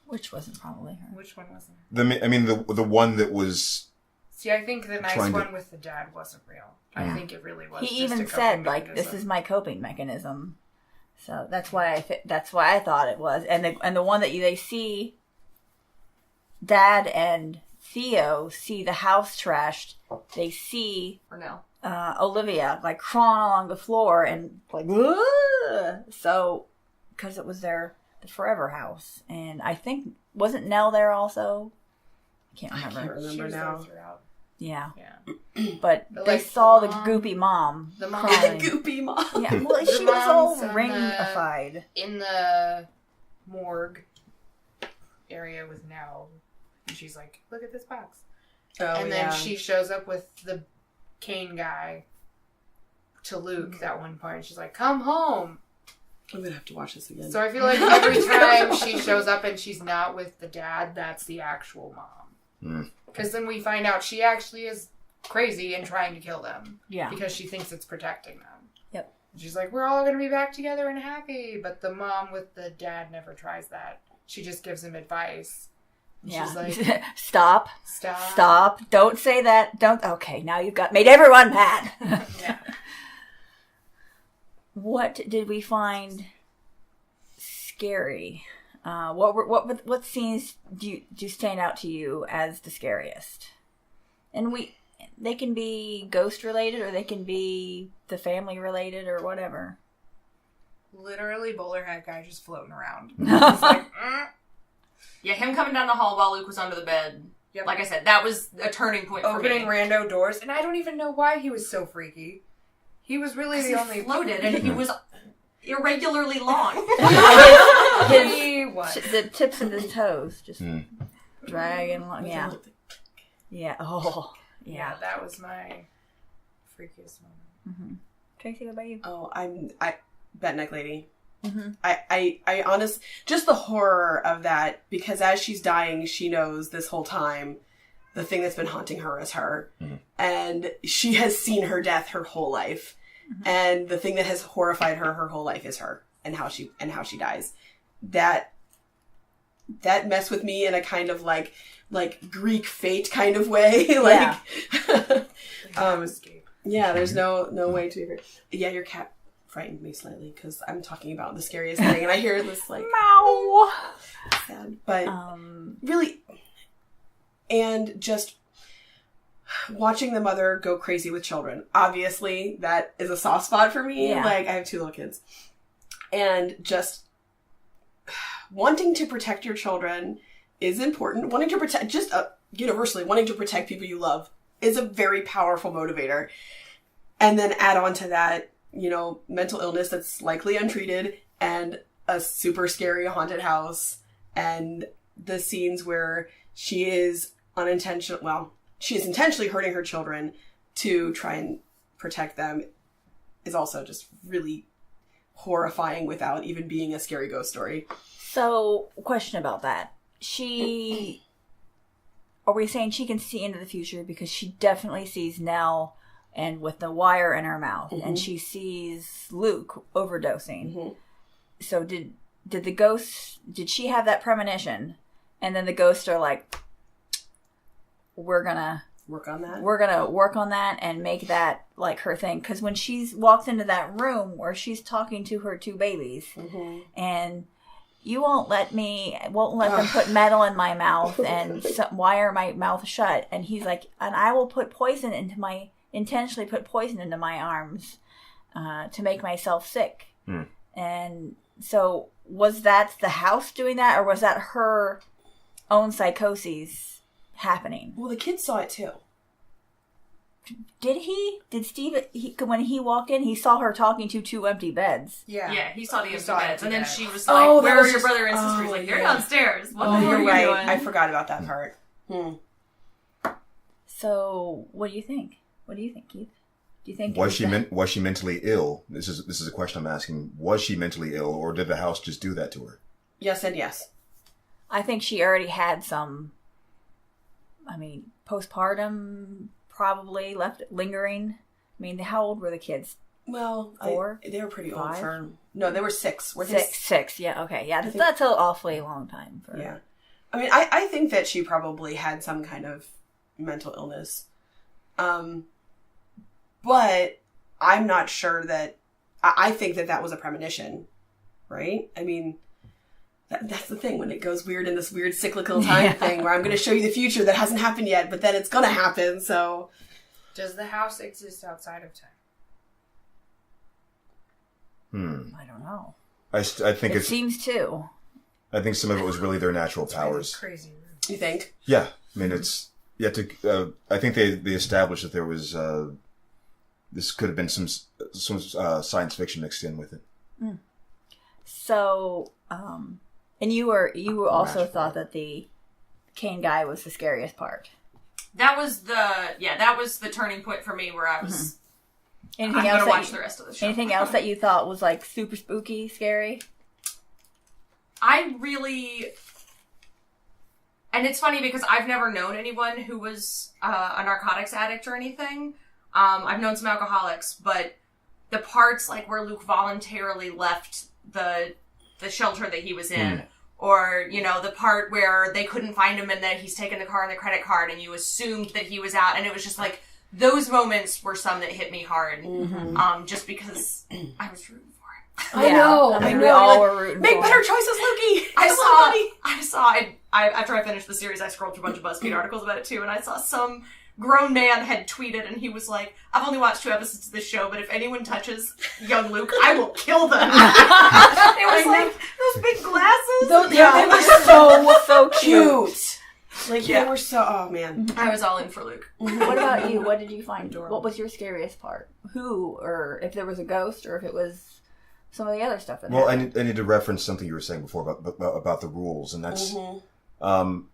Which wasn't probably her. Which one wasn't? The one that was. See, I think the nice Trying to- one with the dad wasn't real. I think it really was. He just even a said, coping like, "This mechanism. is my coping mechanism." So that's why I thought it was. And the one that they see, Dad and Theo see the house trashed. They see Or no. Olivia like crawling along the floor and like, "Ugh!" So because it was the forever house, and I think wasn't Nell there also? I can't remember. can't remember She was now. there throughout. Yeah, Yeah. but But, they like, saw the the mom- goopy mom. the mom- crying. Goopy mom. Yeah, well, The she was all mom's on ringified. In the morgue area with Nell, and she's like, "Look at this box." Oh, and then yeah. she shows up with the Kane guy to Luke that one part. She's like, come home. I'm going to have to watch this again. So I feel like every time she shows up and she's not with the dad, that's the actual mom. Because then we find out she actually is crazy and trying to kill them. Yeah. Because she thinks it's protecting them. Yep. She's like, we're all going to be back together and happy. But the mom with the dad never tries that. She just gives him advice. Yeah. She's like, Stop. Don't say that. Don't. Okay, now you've made everyone mad. Yeah. What did we find scary? What scenes do stand out to you as the scariest? And they can be ghost related, or they can be the family related, or whatever. Literally, bowler hat guy just floating around. He's like, Yeah, him coming down the hall while Luke was under the bed. Yep. Like I said, that was a turning point for me. Opening rando doors, and I don't even know why he was so freaky. He was really the only... He floated, and he was irregularly long. The tips of his toes just dragging along. Yeah. Yeah. Oh, yeah. That was my freakiest moment. Mm-hmm. Tracy, what about you? Oh, I Bet Neck Lady. Mm-hmm. I honest, just the horror of that, because as she's dying, she knows this whole time the thing that's been haunting her is her. Mm-hmm. And she has seen her death her whole life. Mm-hmm. And the thing that has horrified her whole life is her and how she dies. That messed with me in a kind of like Greek fate kind of way. Yeah, there's no way to be. Yeah, your cat frightened me slightly because I'm talking about the scariest thing, and I hear this like meow. Sad, but really, and just watching the mother go crazy with children. Obviously, that is a soft spot for me. Yeah. Like I have 2 little kids, and just wanting to protect your children is important. Wanting to protect, universally, wanting to protect people you love is a very powerful motivator. And then add on to that, mental illness that's likely untreated and a super scary haunted house and the scenes where she is intentionally hurting her children to try and protect them is also just really horrifying without even being a scary ghost story. So, question about that. Are we saying she can see into the future? Because she definitely sees Nell and with the wire in her mouth, mm-hmm. and she sees Luke overdosing. Mm-hmm. So did she have that premonition? And then the ghosts are like, we're gonna work on that. We're gonna work on that and make that like her thing. Because when she's walked into that room where she's talking to her 2 babies, mm-hmm. and you won't let them put metal in my mouth and wire my mouth shut. And he's like, and I will intentionally put poison into my arms to make myself sick. Mm. And so was that the house doing that, or was that her own psychoses happening? Well, the kids saw it too. Did he? Did Steve, when he walked in, he saw her talking to 2 empty beds? Yeah. Yeah, he saw the empty beds. And then she was like, where are your brother and sister? He's like, they're downstairs. What the hell are you right. doing? I forgot about that part. So, what do you think? What do you think, Keith? Do you think was she mentally ill? This is a question I'm asking. Was she mentally ill, or did the house just do that to her? Yes and yes. I think she already had some. Postpartum probably left lingering. How old were the kids? Well, 4? They were pretty 5? old. No, they were 6. Six. Yeah. Okay. Yeah. That's an awfully long time. Yeah. I think that she probably had some kind of mental illness. But I'm not sure that... I think that was a premonition, right? That's the thing, when it goes weird in this weird cyclical time thing where I'm going to show you the future that hasn't happened yet, but then it's going to happen, so... Does the house exist outside of time? I don't know. I think it seems to. I think some of it was really their natural powers. Crazy. You think? Yeah. It's... You have to... I think they established that there was... this could have been some science fiction mixed in with it. Mm. So, and you also thought that the Kane guy was the scariest part. That was the turning point for me where I was. Anything I'm else gonna watch the rest of the show. Anything else that you thought was like super spooky, scary? I really, and it's funny because I've never known anyone who was a narcotics addict or anything. I've known some alcoholics, but the parts like where Luke voluntarily left the shelter that he was in, or the part where they couldn't find him and then he's taken the car and the credit card, and you assumed that he was out, and it was just like those moments were some that hit me hard, just because I was rooting for it. I know. We all were rooting Make for better it. choices, Lukey. After I finished the series, I scrolled through a bunch of BuzzFeed articles about it too, and I saw some grown man had tweeted, and he was like, I've only watched 2 episodes of this show, but if anyone touches young Luke, I will kill them. It was like those big glasses. They were so cute. Like, they were so, oh man. I was all in for Luke. What about you? What did you find? What was your scariest part? Who, or if there was a ghost, or if it was some of the other stuff in there? Well, I need to reference something you were saying before about the rules, and that's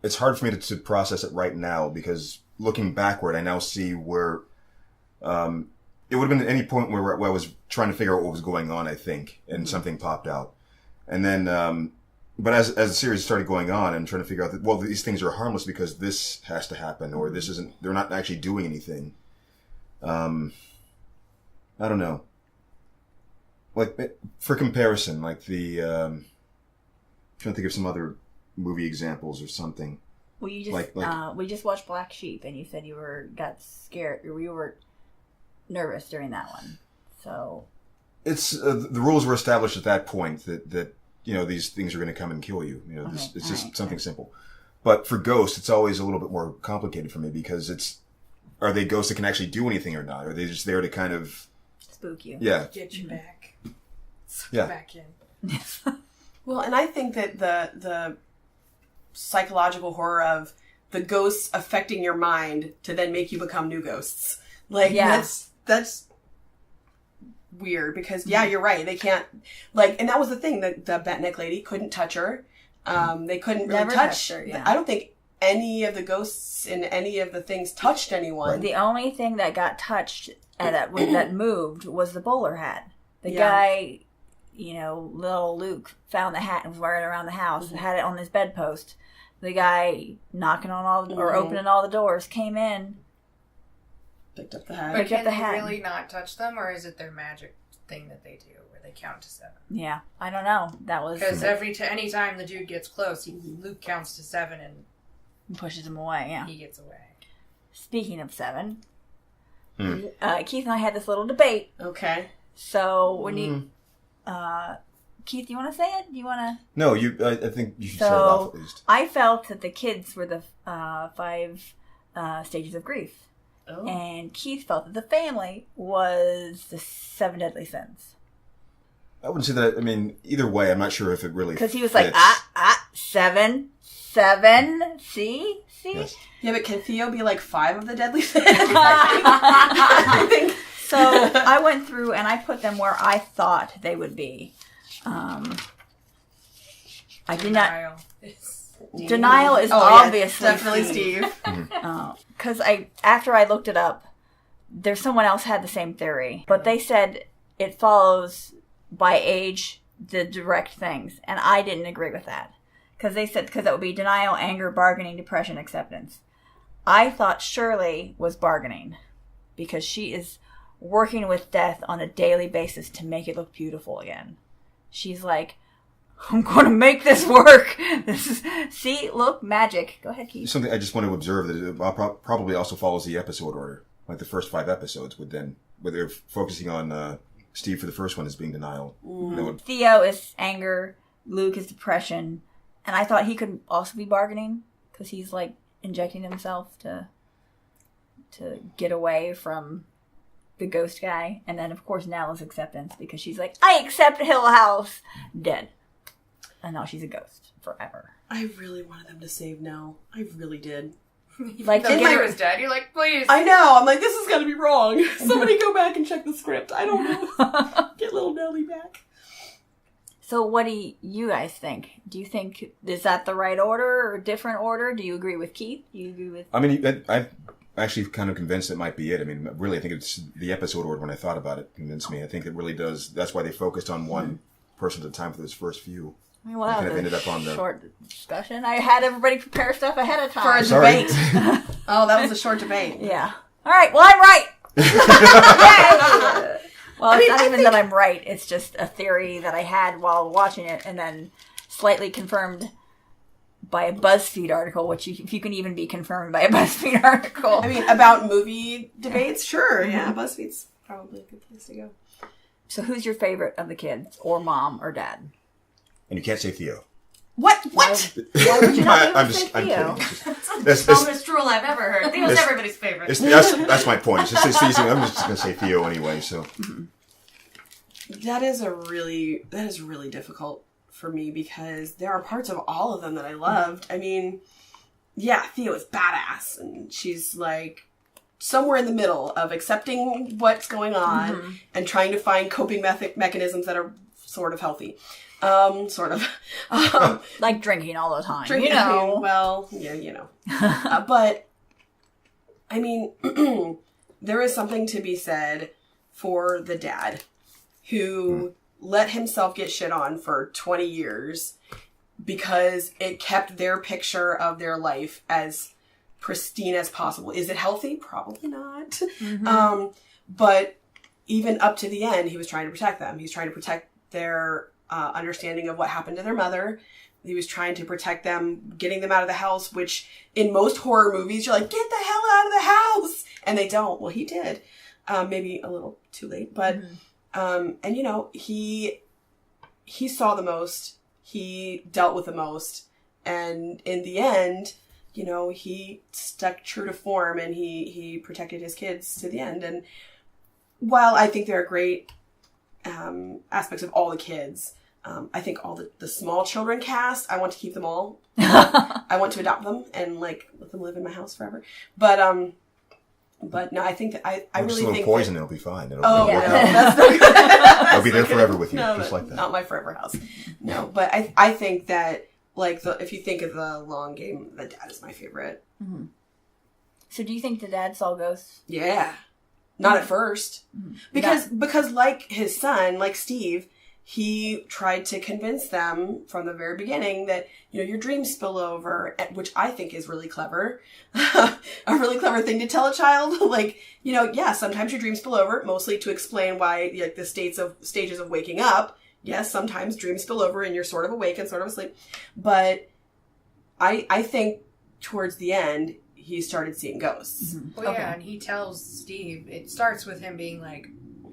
it's hard for me to process it right now, because looking backward, I now see where it would have been at any point where I was trying to figure out what was going on, I think, and something popped out, and then but as the series started going on and trying to figure out that, well, these things are harmless because this has to happen, or this isn't, they're not actually doing anything. I don't know. Like, for comparison, like I'm trying to think of some other movie examples or something. Well, you just we just watched Black Sheep, and you said you got scared, or you were nervous during that one. So it's the rules were established at that point that these things are going to come and kill you. It's just something simple. But for ghosts, it's always a little bit more complicated for me, because are they ghosts that can actually do anything or not? Are they just there to kind of spook you? Yeah, Get you back. Back in. Well, and I think that the psychological horror of the ghosts affecting your mind to then make you become new ghosts. Like, that's weird, because you're right. They can't, like, and that was the thing, the Betneck lady couldn't touch her. They couldn't really touch her. Yeah. I don't think any of the ghosts in any of the things touched anyone. Right. The only thing that got touched that moved was the bowler hat. The guy, little Luke, found the hat and was wearing it around the house and had it on his bedpost. The guy knocking on or opening all the doors came in, picked up the hat. But can they really not touch them, or is it their magic thing that they do where they count to 7? Yeah, I don't know. That was because any time the dude gets close, Luke counts to 7 and pushes him away. Yeah, he gets away. Speaking of 7, Keith and I had this little debate. Okay. So when you, Keith, do you want to say it? Do you want to? No, I think you should start it off at least. I felt that the kids were the 5 stages of grief. Oh. And Keith felt that the family was the 7 deadly sins. I wouldn't say that. I mean, either way, I'm not sure if it really because he was fits. like 7. See. Yes. Yeah, but can Theo be like 5 of the deadly sins? I think. So I went through and I put them where I thought they would be. I did not. Denial is obviously definitely Steve. Because after I looked it up, there's someone else had the same theory, but they said it follows by age the direct things, and I didn't agree with that because that would be denial, anger, bargaining, depression, acceptance. I thought Shirley was bargaining because she is working with death on a daily basis to make it look beautiful again. She's like, I'm going to make this work. Look, magic. Go ahead, Keith. Something I just want to observe that it probably also follows the episode order. Like the first 5 episodes where they're focusing on Steve for the first one as being denial. Theo is anger. Luke is depression. And I thought he could also be bargaining because he's like injecting himself to get away from the ghost guy. And then, of course, Nella's acceptance because she's like, I accept Hill House. Dead. And now she's a ghost forever. I really wanted them to save Nell. I really did. Like, the kid was dead. You're like, please. I know. I'm like, this is going to be wrong. Somebody go back and check the script. I don't know. Get little Nellie back. So what do you guys think? Do you think, is that the right order or different order? Do you agree with Keith? Do you agree with... I mean, I'm actually kind of convinced it might be it. I mean, really, I think it's the episode order when I thought about it convinced me. I think it really does. That's why they focused on one person at a time for those first few. Well, that kind was of ended up on the short discussion. I had everybody prepare stuff ahead of time. For a Sorry. debate. Oh, that was a short debate. Yeah. All right. Well, I'm right. Yay! Well, it's not even that I'm right. It's just a theory that I had while watching it, and then slightly confirmed by a BuzzFeed article, which if you can even be confirmed by a BuzzFeed article. I mean, about movie debates, sure. Yeah, BuzzFeed's probably a good place to go. So who's your favorite of the kids, or mom, or dad? And you can't say Theo. What? Why would you not be able I'm to say I'm Theo? kidding. That's the dumbest rule I've ever heard. Theo's It's- everybody's favorite. That's my point. It's just easy. I'm just going to say Theo anyway. So That is really difficult for me because there are parts of all of them that I loved. I mean, yeah, Theo is badass, and she's like somewhere in the middle of accepting what's going on and trying to find coping mechanisms that are sort of healthy. Sort of. Like drinking all the time. Drinking, you know. well, yeah, you know. But, I mean, there is something to be said for the dad who let himself get shit on for 20 years because it kept their picture of their life as pristine as possible. Is it healthy? Probably not. But even up to the end, he was trying to protect them. He's trying to protect their understanding of what happened to their mother. He was trying to protect them, getting them out of the house, which in most horror movies, you're like, get the hell out of the house! And they don't. Well, he did. Maybe a little too late, but, and you know, he saw the most, he dealt with the most, and in the end, you know, he stuck true to form and he protected his kids to the end. And while I think there are great aspects of all the kids, I think all the small children cast, I want to keep them all. I want to adopt them and like let them live in my house forever. But no, I think that I really just a little think poison, that, it'll be fine. It'll oh be no, okay. that's not good. I'll be there forever with you, just like that. Not my forever house. No, but I think that like if you think of the long game, the dad is my favorite. So do you think the dad saw ghosts? Yeah. Not at first. Because like his son, like Steve, he tried to convince them from the very beginning that, you know, your dreams spill over, which I think is really clever. A really clever thing to tell a child. Like, you know, yeah, sometimes your dreams spill over, mostly to explain why, like, the stages of waking up. Yes, sometimes dreams spill over and you're sort of awake and sort of asleep. But I think towards the end, he started seeing ghosts. Well, yeah, and he tells Steve, it starts with him being like,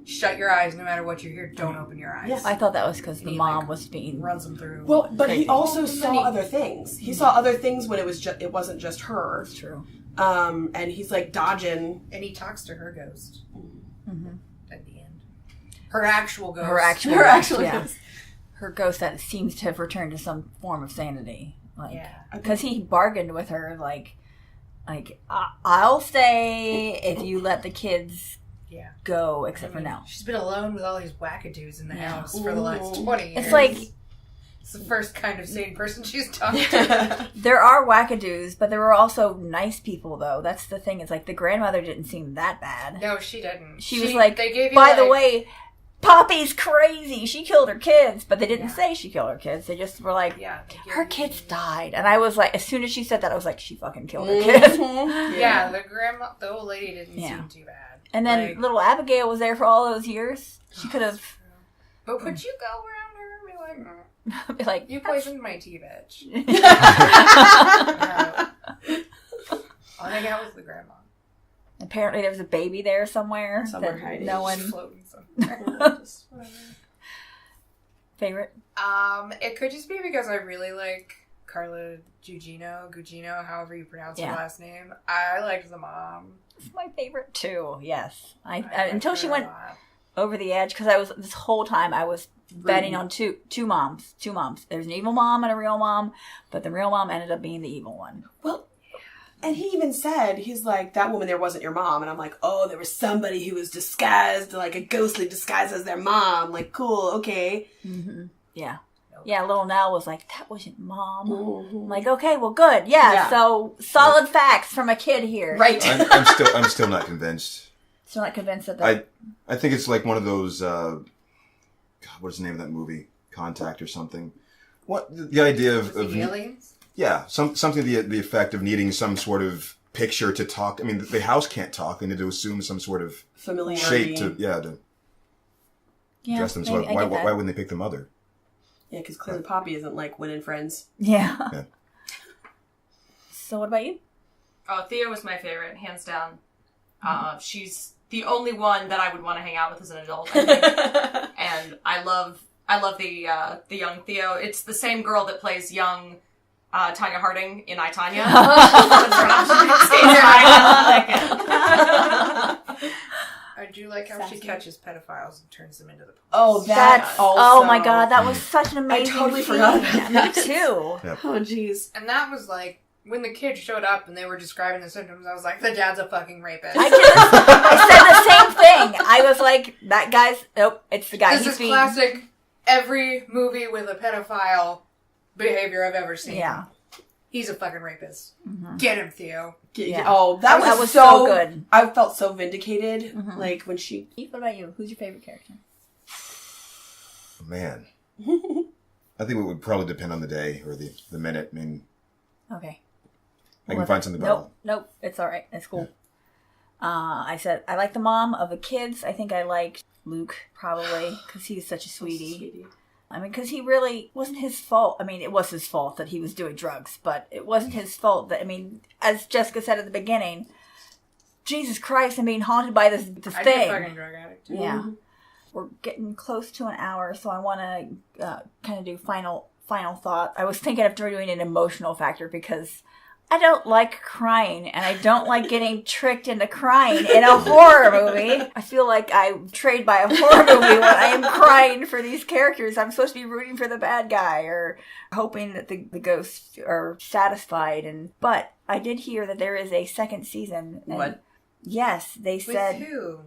shut your eyes, no matter what you hear, don't open your eyes. Yeah. I thought that was because the He, mom like, was being... runs him through. Well, but he Crazy. also saw other things. He saw other things when it wasn't just her. That's true. And he's like dodging. And he talks to her ghost at the end. Her actual ghost. Her actual ghost. Her ghost that seems to have returned to some form of sanity. Like, Yeah. because he bargained with her, like I'll stay if you let the kids go, except for now. She's been alone with all these wackadoos in the house for the last 20 years. It's like... It's the first kind of sane person she's talked to. There are wackadoos, but there were also nice people, though. That's the thing. It's like the grandmother didn't seem that bad. No, she didn't. She was like, they gave you by the like- way, Poppy's crazy. She killed her kids. But they didn't say she killed her kids. They just were like, her kids died. And I was like, as soon as she said that, I was like, she fucking killed her kids. Yeah, the old lady didn't seem too bad. And then like, little Abigail was there for all those years. She could have... But would you go around her and be like, be like, you poisoned my tea, bitch. I'll hang out with the grandma. Apparently there was a baby there somewhere. Somewhere that hiding. no one... Floating somewhere. Just whatever. Favorite? It could just be because I really like Carla Gugino, however you pronounce her last name. I liked the mom. It's my favorite too. Yes, I liked until her she a went lot. over the edge, because I was this whole time I was betting on two moms. There's an evil mom and a real mom, but the real mom ended up being the evil one. Well, and he even said, he's like, that woman there wasn't your mom. And I'm like, oh, there was somebody who was disguised, like a ghostly disguise as their mom. Like, cool, okay. Yeah. Yeah, little Nell was like, that wasn't Mom. Mm-hmm. I'm like, okay, well, good. Yeah. So solid facts from a kid here. Right. I'm still not convinced. Still not convinced that I think it's like one of those, God, what's the name of that movie? Contact or something. What, the idea of aliens? Yeah, something to the effect of needing some sort of picture to talk. I mean, the house can't talk. They need to assume some sort of familiarity. shape to address them. So why wouldn't they pick the mother? Yeah, because clearly Poppy isn't like winning friends. Yeah. So what about you? Thea was my favorite, hands down. She's the only one that I would want to hang out with as an adult, I think. And I love the young Theo. It's the same girl that plays young Tanya Harding in I, Tanya. I do like how she catches pedophiles and turns them into the police. Oh, That's also. Oh my god, that was such an amazing I totally scene. forgot about that. Me too. Yep. Oh, jeez. And that was like, when the kids showed up and they were describing the symptoms, I was like, the dad's a fucking rapist. I said the same thing. I was like, that guy's... Nope, it's the guy. This is classic, every movie with a pedophile behavior I've ever seen. Yeah. He's a fucking rapist. Mm-hmm. Get him, Theo. Yeah. Oh, that was so good. I felt so vindicated. Mm-hmm. Like when she... What about you? Who's your favorite character? Man. I think it would probably depend on the day or the minute. I mean... Okay. I can find something better. Nope. It's all right. It's cool. I said I like the mom of the kids. I think I liked Luke probably because he's such a sweetie. I mean, because he really wasn't his fault. I mean, it was his fault that he was doing drugs, but it wasn't his fault that, I mean, as Jessica said at the beginning, Jesus Christ, I'm being haunted by this thing. I'd be a fucking drug addict. Yeah. Mm-hmm. We're getting close to an hour, so I want to kind of do final thought. I was thinking of doing an emotional factor because I don't like crying, and I don't like getting tricked into crying in a horror movie. I feel like I'm betrayed by a horror movie when I am crying for these characters. I'm supposed to be rooting for the bad guy or hoping that the ghosts are satisfied. But I did hear that there is a second season. What? Yes, they said... With who?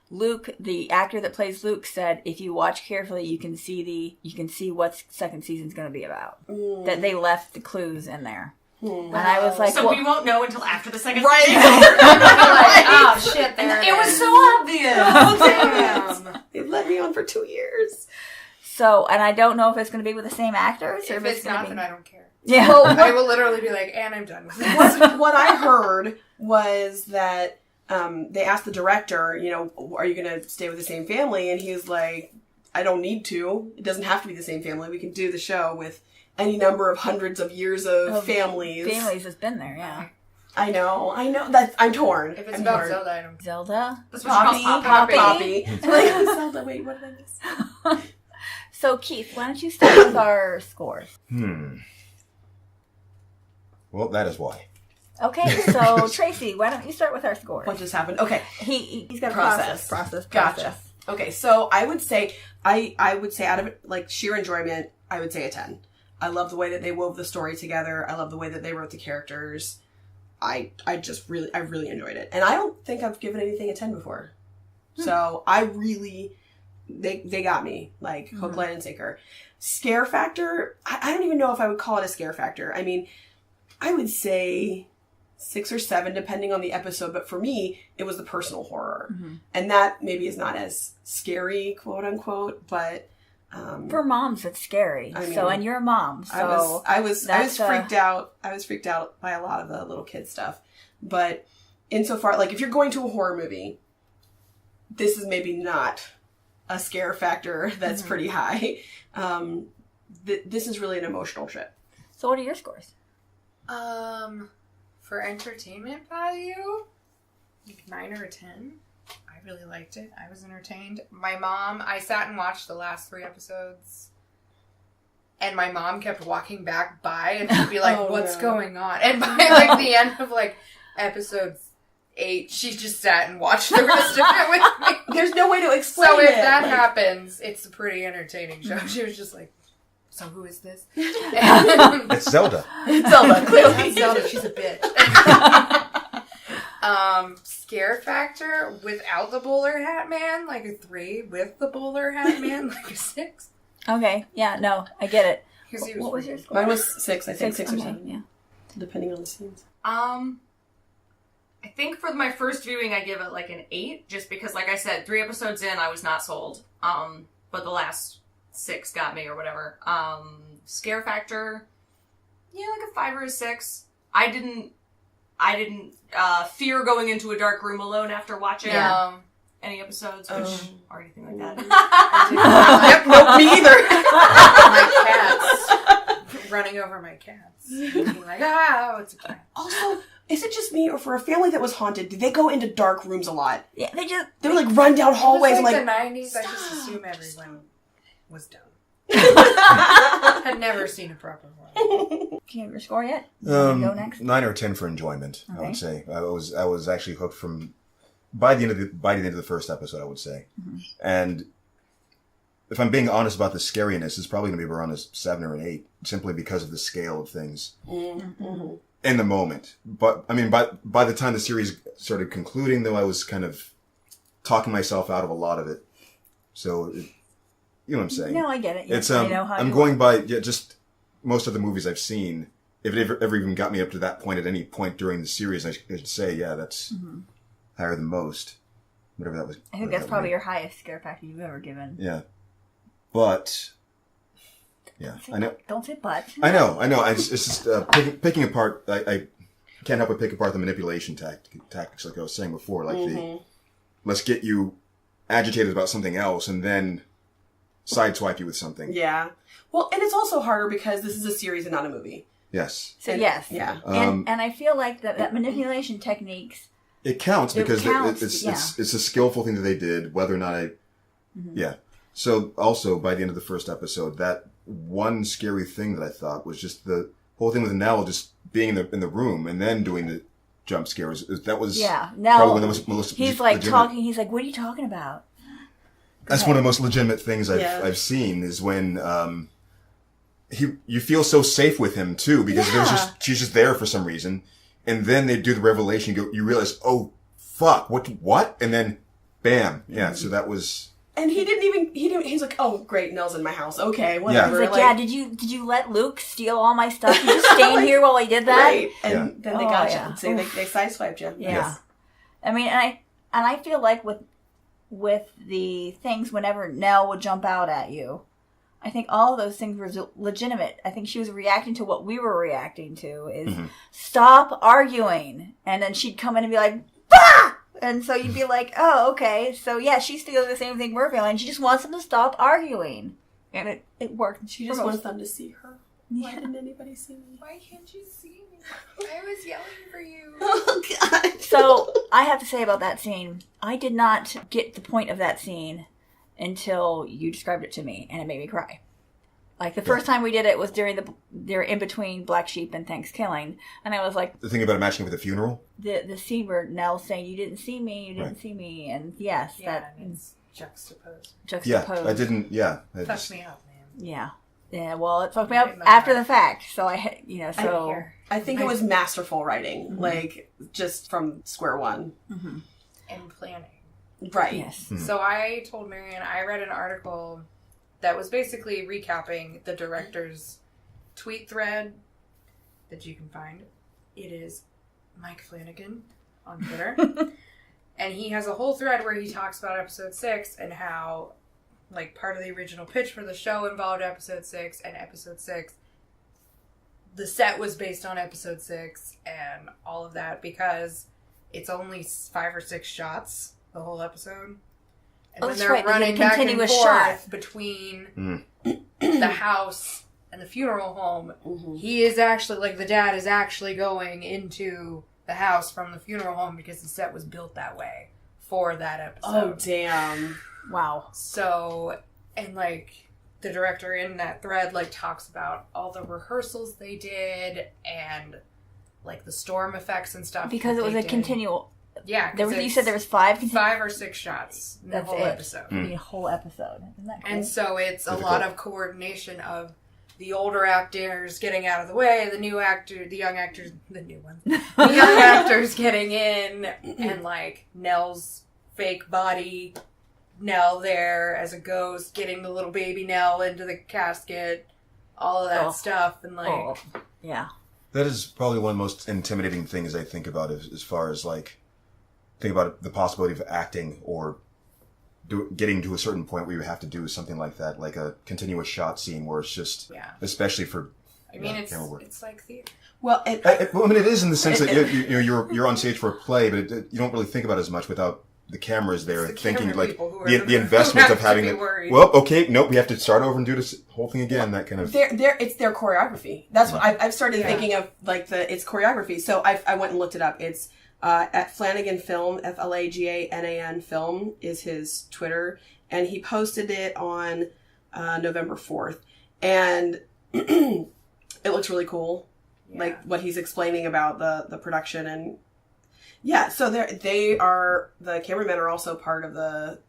Luke, the actor that plays Luke, said if you watch carefully, you can see what second season's going to be about. That they left the clues in there. And I was like, so we won't know until after the second right. season. Like, oh shit, there it was so obvious. Damn. They let me on for 2 years. So, and I don't know if it's going to be with the same actors. Or If it's not, then I don't care. Yeah. Well, I will literally be like, and I'm done with this. What I heard was that they asked the director, are you going to stay with the same family? And he was like, I don't need to. It doesn't have to be the same family. We can do the show with any number of hundreds of years of families. Families has been there, yeah. I know. I'm torn. If it's I'm about torn. Zelda, I don't. Zelda? That's what she calls Poppy. Like, Zelda, wait, what did I miss? So, Keith, why don't you start with our scores? Well, that is why. Okay, so Tracy, why don't you start with our scores? What just happened? Okay. He's got Process. process. Gotcha. Okay, so I would say out of like sheer enjoyment, I would say a 10. I love the way that they wove the story together. I love the way that they wrote the characters. I really enjoyed it. And I don't think I've given anything a 10 before. So I really, they got me, like hook, line, and sinker. Scare factor, I don't even know if I would call it a scare factor. I mean, I would say 6 or 7, depending on the episode. But for me, it was the personal horror. And that maybe is not as scary, quote unquote, but... for moms, it's scary. I mean, and you're a mom, so... I was freaked out. I was freaked out by a lot of the little kid stuff. But insofar, like, if you're going to a horror movie, this is maybe not a scare factor that's pretty high. This is really an emotional trip. So what are your scores? For entertainment value, 9 or a 10. I really liked it. I was entertained. I sat and watched the last 3 episodes, and my mom kept walking back by, and she'd be like, what's going on? And by like the end of like episode 8, she just sat and watched the rest of it with me. There's no way to explain it. So if that happens, it's a pretty entertaining show. She was just like, so who is this? It's Zelda. It's Zelda, clearly. Zelda, she's a bitch. Scare factor without the bowler hat man, like a 3. With the bowler hat man, like a 6. Okay, yeah, no, I get it. Here's yours. What was your score? Mine was 6, I think. 6 or okay, 7. yeah. Depending on the scenes. I think for my first viewing, I give it like an 8, just because, like I said, 3 episodes in, I was not sold. But the last 6 got me or whatever. Scare factor, yeah, like a 5 or a 6. I didn't fear going into a dark room alone after watching any episodes, or anything like that. Yep, nope, me either. My cats running over my cats, being like, it's a cat. Also, is it just me, or for a family that was haunted, did they go into dark rooms a lot? Yeah, They would like run down hallways It was and like like. the 90s. I just assume everyone was dumb. Had never seen a proper one. Do you have your score yet? Go next. 9 or 10 for enjoyment. Okay. I would say I was actually hooked from by the end of the first episode. I would say, and if I'm being honest about the scariness, it's probably going to be around a 7 or an 8, simply because of the scale of things in the moment. But I mean, by the time the series started concluding, though, I was kind of talking myself out of a lot of it. So, you know what I'm saying? No, I get it. It's I know how I'm going by just most of the movies I've seen. If it ever even got me up to that point at any point during the series, I should say, yeah, that's higher than most. Whatever that was. I think that's probably your highest scare factor you've ever given. Yeah. But, yeah, I know. Don't say but. I know. It's just picking apart. I can't help but pick apart the manipulation tactics, like I was saying before. Like let's get you agitated about something else and then sideswipe you with something. Yeah. Well, and it's also harder because this is a series and not a movie. Yes. So yes. Yeah. And I feel like that manipulation techniques. It counts because it's a skillful thing that they did. Whether or not yeah. So also by the end of the first episode, that one scary thing that I thought was just the whole thing with Nell just being in the room and then doing the jump scares. That was Nell. probably one of the most He's like talking. He's like, "What are you talking about?" That's one of the most legitimate things I've seen is when you feel so safe with him too because she's just there for some reason, and then they do the revelation. You realize, oh fuck, what? And then, bam, yeah. So that was. And he didn't. He's like, oh great, Nell's in my house. Okay, whatever. He's like, did you let Luke steal all my stuff? You just staying here while he did that? Right. And then they got you. So they sideswiped you. Yeah. Yes. I mean, and I feel like with the things whenever Nell would jump out at you, I think all of those things were legitimate. I think she was reacting to what we were reacting to is stop arguing. And then she'd come in and be like, bah! And so you'd be like, oh, okay. So yeah, she's feeling the same thing we're feeling. She just wants them to stop arguing. And it worked. She just wants them to see her. Yeah. Why didn't anybody see me? Why can't you see me? I was yelling for you. Oh, God. So I have to say about that scene, I did not get the point of that scene until you described it to me, and it made me cry. Like the first time we did it was they're in between Black Sheep and Thanksgiving, and I was like, the thing about it matching with the funeral. The scene where Nell's saying, "You didn't see me, see me," and yes, that it's juxtaposed. Yeah, I didn't. Yeah, Fucked me up, man. Yeah. Well, it fucked me up after the fact. So I think it was masterful writing, like just from square one, and planning. Right. Yes. Mm-hmm. So I told Marianne I read an article that was basically recapping the director's tweet thread that you can find. It is Mike Flanagan on Twitter. And he has a whole thread where he talks about episode 6 and how, like, part of the original pitch for the show involved episode 6, and episode 6, the set was based on episode 6 and all of that because it's only 5 or 6 shots, the whole episode. And when they're running back and forth between the house and the funeral home, he is actually, like, the dad is actually going into the house from the funeral home because the set was built that way for that episode. Oh, damn. Wow. So, and, like, the director in that thread, like, talks about all the rehearsals they did and, like, the storm effects and stuff. Because it was a continual... Yeah, you said there was 5 or 6 shots in the whole episode. The whole episode. Isn't that cool? And so it's a lot of coordination of the older actors getting out of the way, the young actors getting in, and like Nell's fake body Nell there as a ghost, getting the little baby Nell into the casket, all of that stuff, and yeah. That is probably one of the most intimidating things I think about as far as think about the possibility of acting or getting to a certain point where you have to do something like that, like a continuous shot scene where it's just, especially for. I mean, it's like theater. Well, I mean, it is in the sense that you're on stage for a play, but you don't really think about it as much without the cameras there, thinking the investment of having it. Well, okay, nope, we have to start over and do this whole thing again. That kind of. It's their choreography. That's what I've started thinking of, it's choreography. So I went and looked it up. It's at Flanagan Film, Flaganan Film is his Twitter, and he posted it on November 4th, and it looks really cool. Yeah. Like what he's explaining about the production, and so the cameramen are also part of the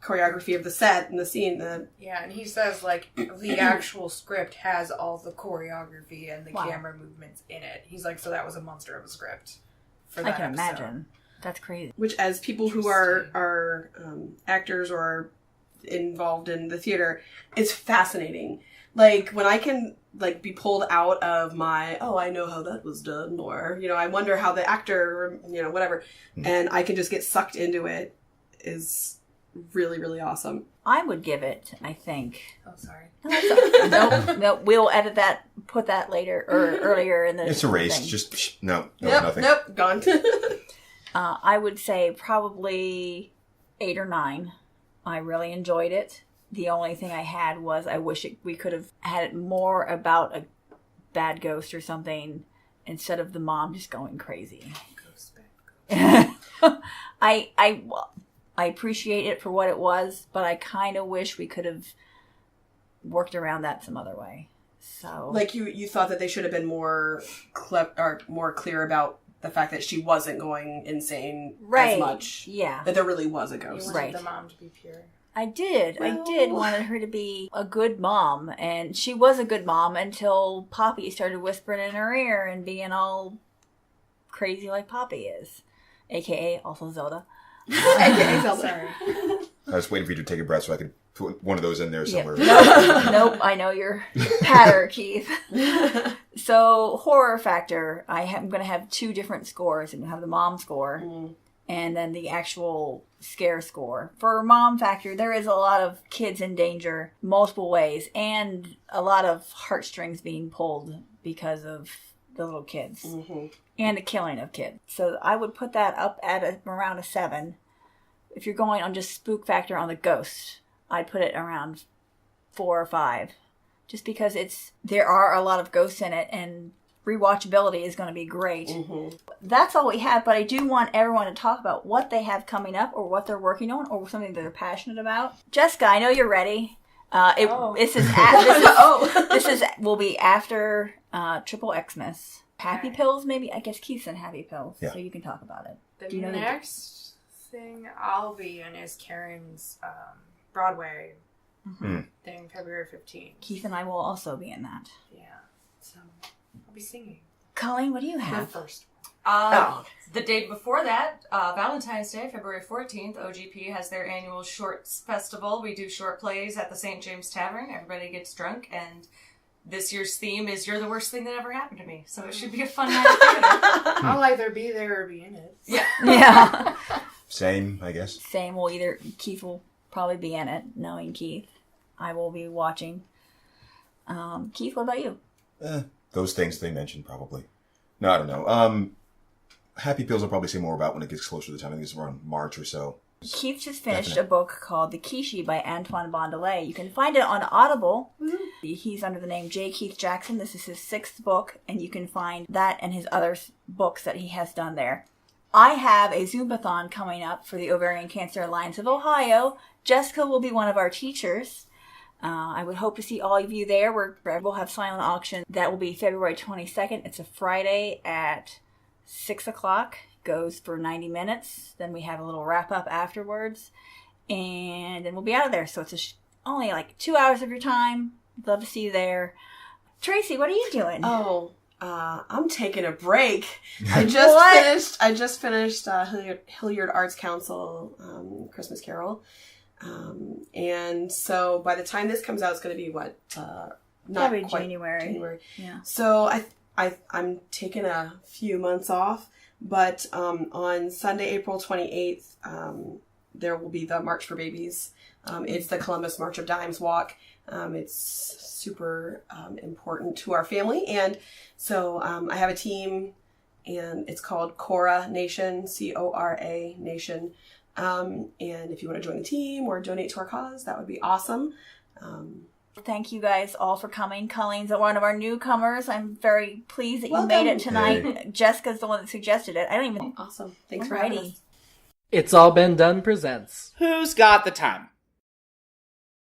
choreography of the set and the scene. And he says the actual script has all the choreography and the camera movements in it. He's like, so that was a monster of a script. For that I can episode. imagine. That's crazy. Which, as people who are actors or involved in the theater, is fascinating. Like, when I can, be pulled out of my, I know how that was done, or, I wonder how the actor, whatever, and I can just get sucked into it, is really, really awesome. I would give it, I think. Oh, sorry. No, we'll edit that, put that later, or earlier in the It's erased, thing. just, nothing. Nope, gone. I would say probably 8 or 9. I really enjoyed it. The only thing I had was I wish we could have had it more about a bad ghost or something instead of the mom just going crazy. I appreciate it for what it was, but I kind of wish we could have worked around that some other way. So, you thought that they should have been more more clear about the fact that she wasn't going insane as much. Yeah, that there really was a ghost. You wanted the mom to be pure. I did. Well, I did wanted her to be a good mom, and she was a good mom until Poppy started whispering in her ear and being all crazy like Poppy is, aka also Zelda. AKA Zelda. Sorry. I was waiting for you to take a breath so I could put one of those in there somewhere. Nope, I know your patter, Keith. So, horror factor, I'm going to have 2 different scores. I'm going to have the mom score and then the actual scare score. For mom factor, there is a lot of kids in danger multiple ways and a lot of heartstrings being pulled because of the little kids and the killing of kids. So I would put that up at around a 7. If you're going on just spook factor on the ghost, I'd put it around 4 or 5. Just because there are a lot of ghosts in it and rewatchability is going to be great. That's all we have, but I do want everyone to talk about what they have coming up or what they're working on or something that they're passionate about. Jessica, I know you're ready. This will be after Triple Xmas. Happy Pills, maybe? I guess Keith's in Happy Pills, so you can talk about it. The next thing I'll be in is Karen's Broadway thing, February 15th. Keith and I will also be in that. Yeah, so I'll be singing. Colleen, what do you have? The first The day before that, Valentine's Day, February 14th, OGP has their annual Shorts Festival. We do short plays at the St. James Tavern. Everybody gets drunk, and this year's theme is You're the Worst Thing That Ever Happened to Me. So it should be a fun night of theater. I'll either be there or be in it. Yeah. Same, I guess. Same. Keith will probably be in it, knowing Keith. I will be watching. Keith, what about you? Those things they mentioned, probably. No, I don't know. Happy Pills I'll probably say more about when it gets closer to the time. I think it's around March or so. Keith just finished a book called The Quiche by Antoine Bondelay. You can find it on Audible. He's under the name J. Keith Jackson. This is his 6th book, and you can find that and his other books that he has done there. I have a Zumbathon coming up for the Ovarian Cancer Alliance of Ohio. Jessica will be one of our teachers. I would hope to see all of you there. We'll have silent auction. That will be February 22nd. It's a Friday at 6 o'clock. Goes for 90 minutes. Then we have a little wrap up afterwards. And then we'll be out of there. So it's only 2 hours of your time. Love to see you there. Tracy, what are you doing? Oh, I'm taking a break. I just finished Hilliard Arts Council Christmas Carol. And so by the time this comes out, it's going to be probably January. Yeah. So I'm taking a few months off, but on Sunday, April 28th, there will be the March for Babies. It's the Columbus March of Dimes walk. It's super important to our family. And so I have a team, and it's called Cora Nation, Cora Nation. And if you want to join the team or donate to our cause, that would be awesome. Thank you guys all for coming. Colleen's one of our newcomers. I'm very pleased that you Welcome. made it tonight. Hey. Jessica's the one that suggested it. I don't even... Awesome. Thanks for having us. It's All Been Done presents. Who's got the time?